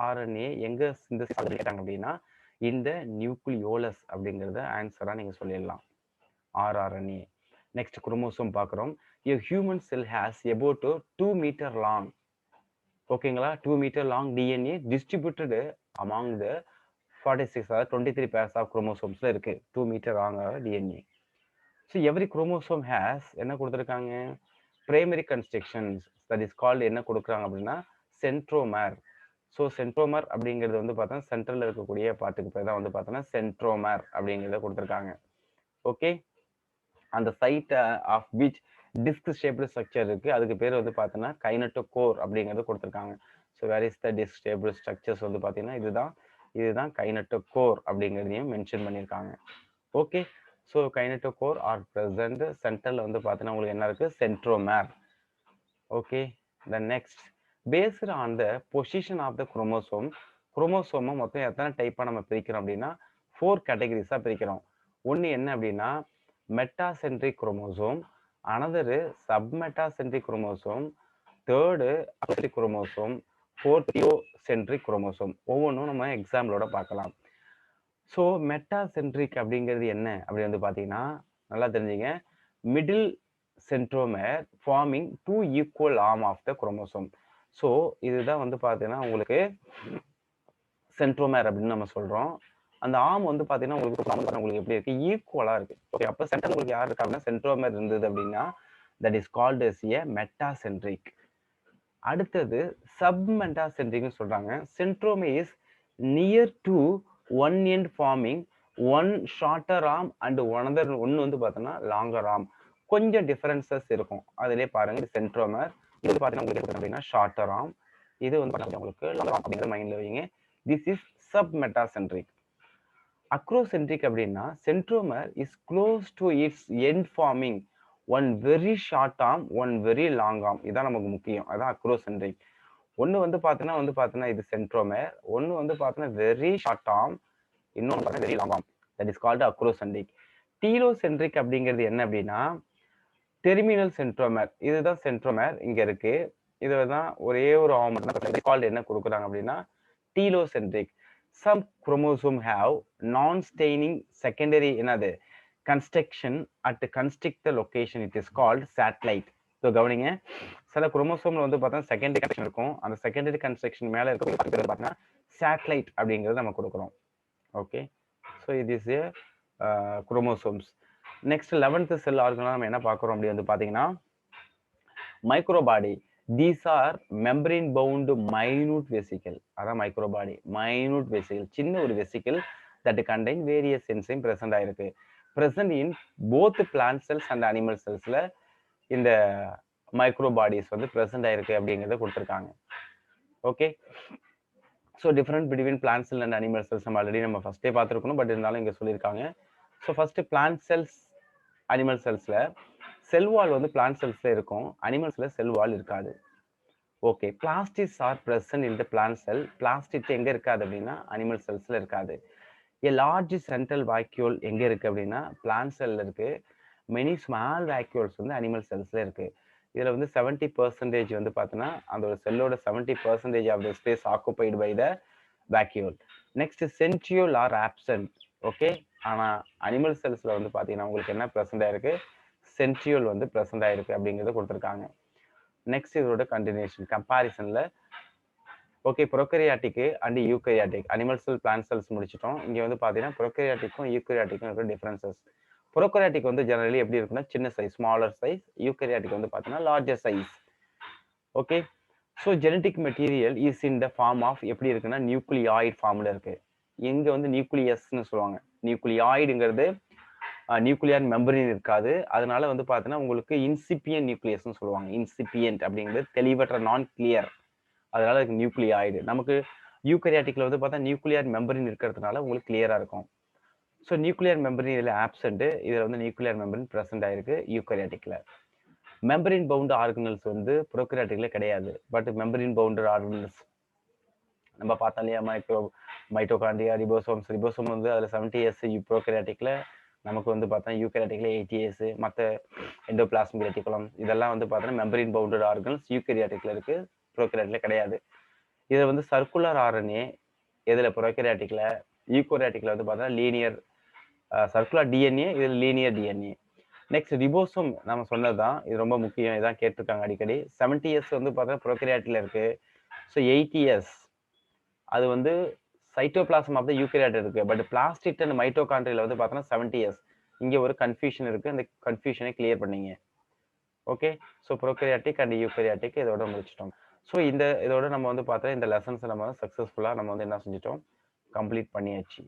ஆர்என்ஏ எங்கே சிந்தசிஸ் கேட்டாங்க அப்படின்னா இந்த நியூக்ளியோலஸ் அப்படிங்கிறத ஆன்சராக நீங்கள் சொல்லிடலாம், ஆர்என்ஏ. நெக்ஸ்ட் குரோமோசோம் பார்க்குறோம். A human cell has about 2 meter long. ஓகேங்களா, 2 meter long DNA distributed among the 46 அதாவது 23 பேர்ஸ் ஆஃப் குரோமோசோம்ஸில் இருக்கு 2 meter long DNA. So every chromosome has என்ன கொடுத்துருக்காங்க primary constrictions, that is called என்ன கொடுக்குறாங்க அப்படின்னா சென்ட்ரோமர். ஸோ சென்ட்ரோமர் அப்படிங்கிறது வந்து பார்த்தோன்னா சென்ட்ரலில் இருக்கக்கூடிய பார்ட்டுக்கு பேர் தான் வந்து பார்த்தோன்னா சென்ட்ரோமர் அப்படிங்கிறத கொடுத்துருக்காங்க. ஓகே, அந்த side of which disc shaped structure இருக்கு, அதுக்கு பேர் வந்து பார்த்தோன்னா கைனட்டோகோர் அப்படிங்கிறது கொடுத்துருக்காங்க. So where is the disc shaped structures வந்து பார்த்தீங்கன்னா இதுதான் கைனட்டோகோர் அப்படிங்கிறதையும் மென்ஷன் பண்ணியிருக்காங்க. Okay, so kinetochore are present சென்டரில் வந்து பார்த்தீங்கன்னா உங்களுக்கு என்ன இருக்கு centromere. Okay, the next based on the position of the chromosome. குரோமோசோமை மொத்தம் எத்தனை டைப்பாக நம்ம பிரிக்கிறோம் அப்படின்னா 4 கேட்டகரிஸாக பிரிக்கிறோம். ஒன்று என்ன அப்படின்னா metacentric chromosome, another submetacentric chromosome, third acentric chromosome, fourth telocentric chromosome. ஒவ்வொன்றும் நம்ம எக்ஸாம்பிளோட பார்க்கலாம். ஸோ மெட்டாசென்ட்ரிக் அப்படிங்கிறது என்ன அப்படி வந்து பார்த்தீங்கன்னா நல்லா தெரிஞ்சுங்க, middle centromere forming 2 equal arm of the chromosome. So இதுதான் வந்து பார்த்தீங்கன்னா உங்களுக்கு சென்ட்ரோமர் அப்படின்னு நம்ம சொல்கிறோம். அந்த ஆர்ம் வந்து பார்த்தீங்கன்னா உங்களுக்கு எப்படி இருக்கு ஈக்குவலாக இருக்கு. ஓகே, அப்போ சென்டர் உங்களுக்கு யார் இருக்கா அப்படின்னா சென்ட்ரோமர் இருந்தது அப்படின்னா that is called as a metacentric. அடுத்தது சப்மெட்டாசென்ட்ரிக்னு சொல்றாங்க. Centromere is near to one end forming one shorter arm and ஒன்னு வந்து பார்த்தோன்னா லாங்கர் ஆர்ம். கொஞ்சம் டிஃபரன்சஸ் இருக்கும், அதிலே பாருங்க. இது சென்ட்ரோமர், இது பார்த்தீங்கன்னா உங்களுக்கு அப்படின்னா ஷார்ட்டர் ஆர்ம், இது வந்து பார்த்தீங்கன்னா உங்களுக்கு லாங்கர் ஆர்ம் அப்படிங்கிற மைண்ட்ல வைங்க. This is submetacentric. அக்ரோசென்ட்ரிக் அப்படின்னா centromere is close to it's end forming one very short arm one very long arm. இதான் நமக்கு முக்கியம், அதான் அக்ரோசென்ட்ரிக். ஒன்று வந்து பார்த்தீங்கன்னா இது சென்ட்ரோமர், ஒன்று வந்து பார்த்தீங்கன்னா வெரி ஷார்ட் ஆர்ம், இன்னொன்று பார்த்தீங்கன்னா very long arm, that is called acrocentric. Telocentric அப்படிங்கிறது என்ன அப்படின்னா டெர்மினல் சென்ட்ரோமர். இதுதான் சென்ட்ரோமர் இங்க இருக்கு, இதுதான் ஒரே ஒரு ஆர்ம் கால்டு என்ன கொடுக்குறாங்க அப்படின்னா telocentric. Some chromosome have non-staining secondary என்னது construction at constrict the location, it is called satellite. So கவனிங்க, சில குரோமோசோம்ல வந்து பார்த்தா செகண்டரி கன்ஸ்ட்ரக்ஷன் இருக்கும், அந்த செகண்டரி கன்ஸ்ட்ரக்ஷன் மேலே இருக்க பார்த்தீங்கன்னா சேட்டலைட் அப்படிங்கிறது நம்ம கொடுக்குறோம். ஓகே, ஸோ இது is a chromosomes. Next 11th செல் ஆர்கனா நம்ம என்ன பார்க்குறோம் அப்படி வந்து பார்த்தீங்கன்னா மைக்ரோபாடி. These are membrane bound minute vesicle. அதான் மைக்ரோபாடி, மைனூட் வெசிக்கல், சின்ன ஒரு vesicle that contain various enzyme present ஆயிருக்கு. present in both plant cells and animal cellsல இந்த மைக்ரோபாடிஸ் வந்து present ஆயிருக்கு அப்படிங்கிறத கொடுத்துருக்காங்க. Okay, so different between plant cell and animal cells நம்ம ஆல்ரெடி நம்ம ஃபர்ஸ்டே பார்த்துருக்கணும், பட் இருந்தாலும் இங்கே சொல்லியிருக்காங்க. So first plant cells animal செல்ஸ்ல செல் வால் வந்து பிளான்ட் செல்ஸ்ல இருக்கும், அனிமல்ஸ்ல செல் வால் இருக்காது. Okay, plastids are present in the plant cell. Plastid எங்க இருக்காது அப்படின்னா அனிமல் செல்ஸ்ல இருக்காது. ஏ லார்ஜ் சென்ட்ரல் வாக்யூல் எங்க இருக்கு அப்படின்னா பிளான்ட் செல்ல இருக்கு. மெனி ஸ்மால் வாக்யூல்ஸ் வந்து அனிமல் செல்ஸ்ல இருக்கு. இதுல வந்து 70% வந்து பார்த்தீங்கன்னா அந்த செல்லோட 70% of the space occupied by the vacuole. Next centriole are absent. Okay, ஆனா அனிமல் செல்ஸ்ல வந்து பார்த்தீங்கன்னா உங்களுக்கு என்ன பிரசன்ட் ஆயிருக்கு, சென்ட்ரியோல் வந்து பிரசன்ட் ஆயிருக்கு அப்படிங்கிறத கொடுத்துருக்காங்க. நெக்ஸ்ட் இதோட கண்டினியூஷன் கம்பாரிசன்ல okay, prokaryotic and eukaryotic animal cell plant cells முடிச்சிட்டோம். இங்க வந்து பார்த்தீங்கன்னா ப்ரோகரியாட்டிக்கும் யூகரியாட்டிக்கும் இருக்கிற டிஃபரன்சஸ். ப்ரோகரியாட்டிக் வந்து ஜெனரலி எப்படி இருக்குன்னா சின்ன சைஸ், ஸ்மாலர் சைஸ். யூகரியாட்டிக் வந்து பார்த்தீங்கன்னா larger size. Okay. So genetic material is in the form of எப்படி இருக்குன்னா நியூக்ளியாய்டு ஃபார்ம்ல இருக்கு. இங்க வந்து நியூக்ளியஸ்ன்னு சொல்லுவாங்க. நியூக்ளியாய்டுங்கிறது நியூக்ளியர் மெம்பரின் இருக்காது. அதனால வந்து பார்த்தீங்கன்னா உங்களுக்கு இன்சிபியன்ட் நியூக்ளியஸ்ன்னு சொல்லுவாங்க. இன்சிபியன்ட் அப்படிங்கிறது தெளிவற்ற நான் கிளியர். அதனால அதுக்கு நியூக்ளியாய்டு. நமக்கு யூகரியாட்டிக்ல வந்து பார்த்தா நியூக்ளியர் மெம்பரின் இருக்கிறதுனால உங்களுக்கு கிளியரா இருக்கும். ஸோ நியூக்ளியர் மெம்பரின் இதில் ஆப்சென்ட். இதில் வந்து நியூக்ளியர் மெம்பரின் ப்ரெசென்ட் ஆயிருக்கு யூகரியாட்டிக்ல. மெம்பரின் பவுண்ட் ஆர்கனல்ஸ் வந்து ப்ரோகரியாட்டிக்ல கிடையாது. பட் மெம்பரின் பவுண்டட் ஆர்கனல்ஸ் நம்ம பார்த்தோம் இல்லையா? Mitochondria, ribosomes. ரிபோசோம் வந்து அதில் 70s ப்ரோகரியாட்டிக்ல, நமக்கு வந்து பார்த்தா யூகரியாட்டிக்ல 80s. மற்ற எண்டோபிளாஸ்மிக் ரெட்டிகுலம் இதெல்லாம் வந்து பார்த்தோன்னா மெம்பரின் பவுண்டட் ஆர்கன்ஸ் யூகரியாட்டிக்ல இருக்கு, ப்ரோகரியாட்டிக்ல கிடையாது. இதை வந்து சர்க்குலர் ஆர்என்ஏ எதில் ப்ரோகரியாட்டிக்ல, யூகரியாட்டிக்ல வந்து பார்த்தா லீனியர் சர்க்குலர் டிஎன்ஏ, இதில் லீனியர் டிஎன்ஏ. நெக்ஸ்ட் ரிபோசோம் நம்ம சொன்னதுதான், இது ரொம்ப முக்கியம். இதான் கேட்டிருக்காங்க அடிக்கடி. 70s வந்து பார்த்தா ப்ரோகரியாட்டிக்ல இருக்கு. ஸோ 80s அது வந்து சைட்டோபிளாசம் ஆஃப் த யூகரியாட் இருக்கு. பட் பிளாஸ்டிட் அண்ட் மைட்டோகாண்ட்ரியில வந்து பார்த்தோன்னா 70s. இங்கே ஒரு கன்ஃபியூஷன் இருக்கு. அந்த கன்ஃபியூஷனை கிளியர் பண்ணீங்க. Okay. So prokaryotic and eukaryotic இதோட முடிச்சிட்டோம். ஸோ இதோட நம்ம வந்து பார்த்தா இந்த லெசன்ஸ் நம்ம சக்ஸஸ்ஃபுல்லாக நம்ம வந்து என்ன செஞ்சிட்டோம், கம்ப்ளீட் பண்ணியாச்சு.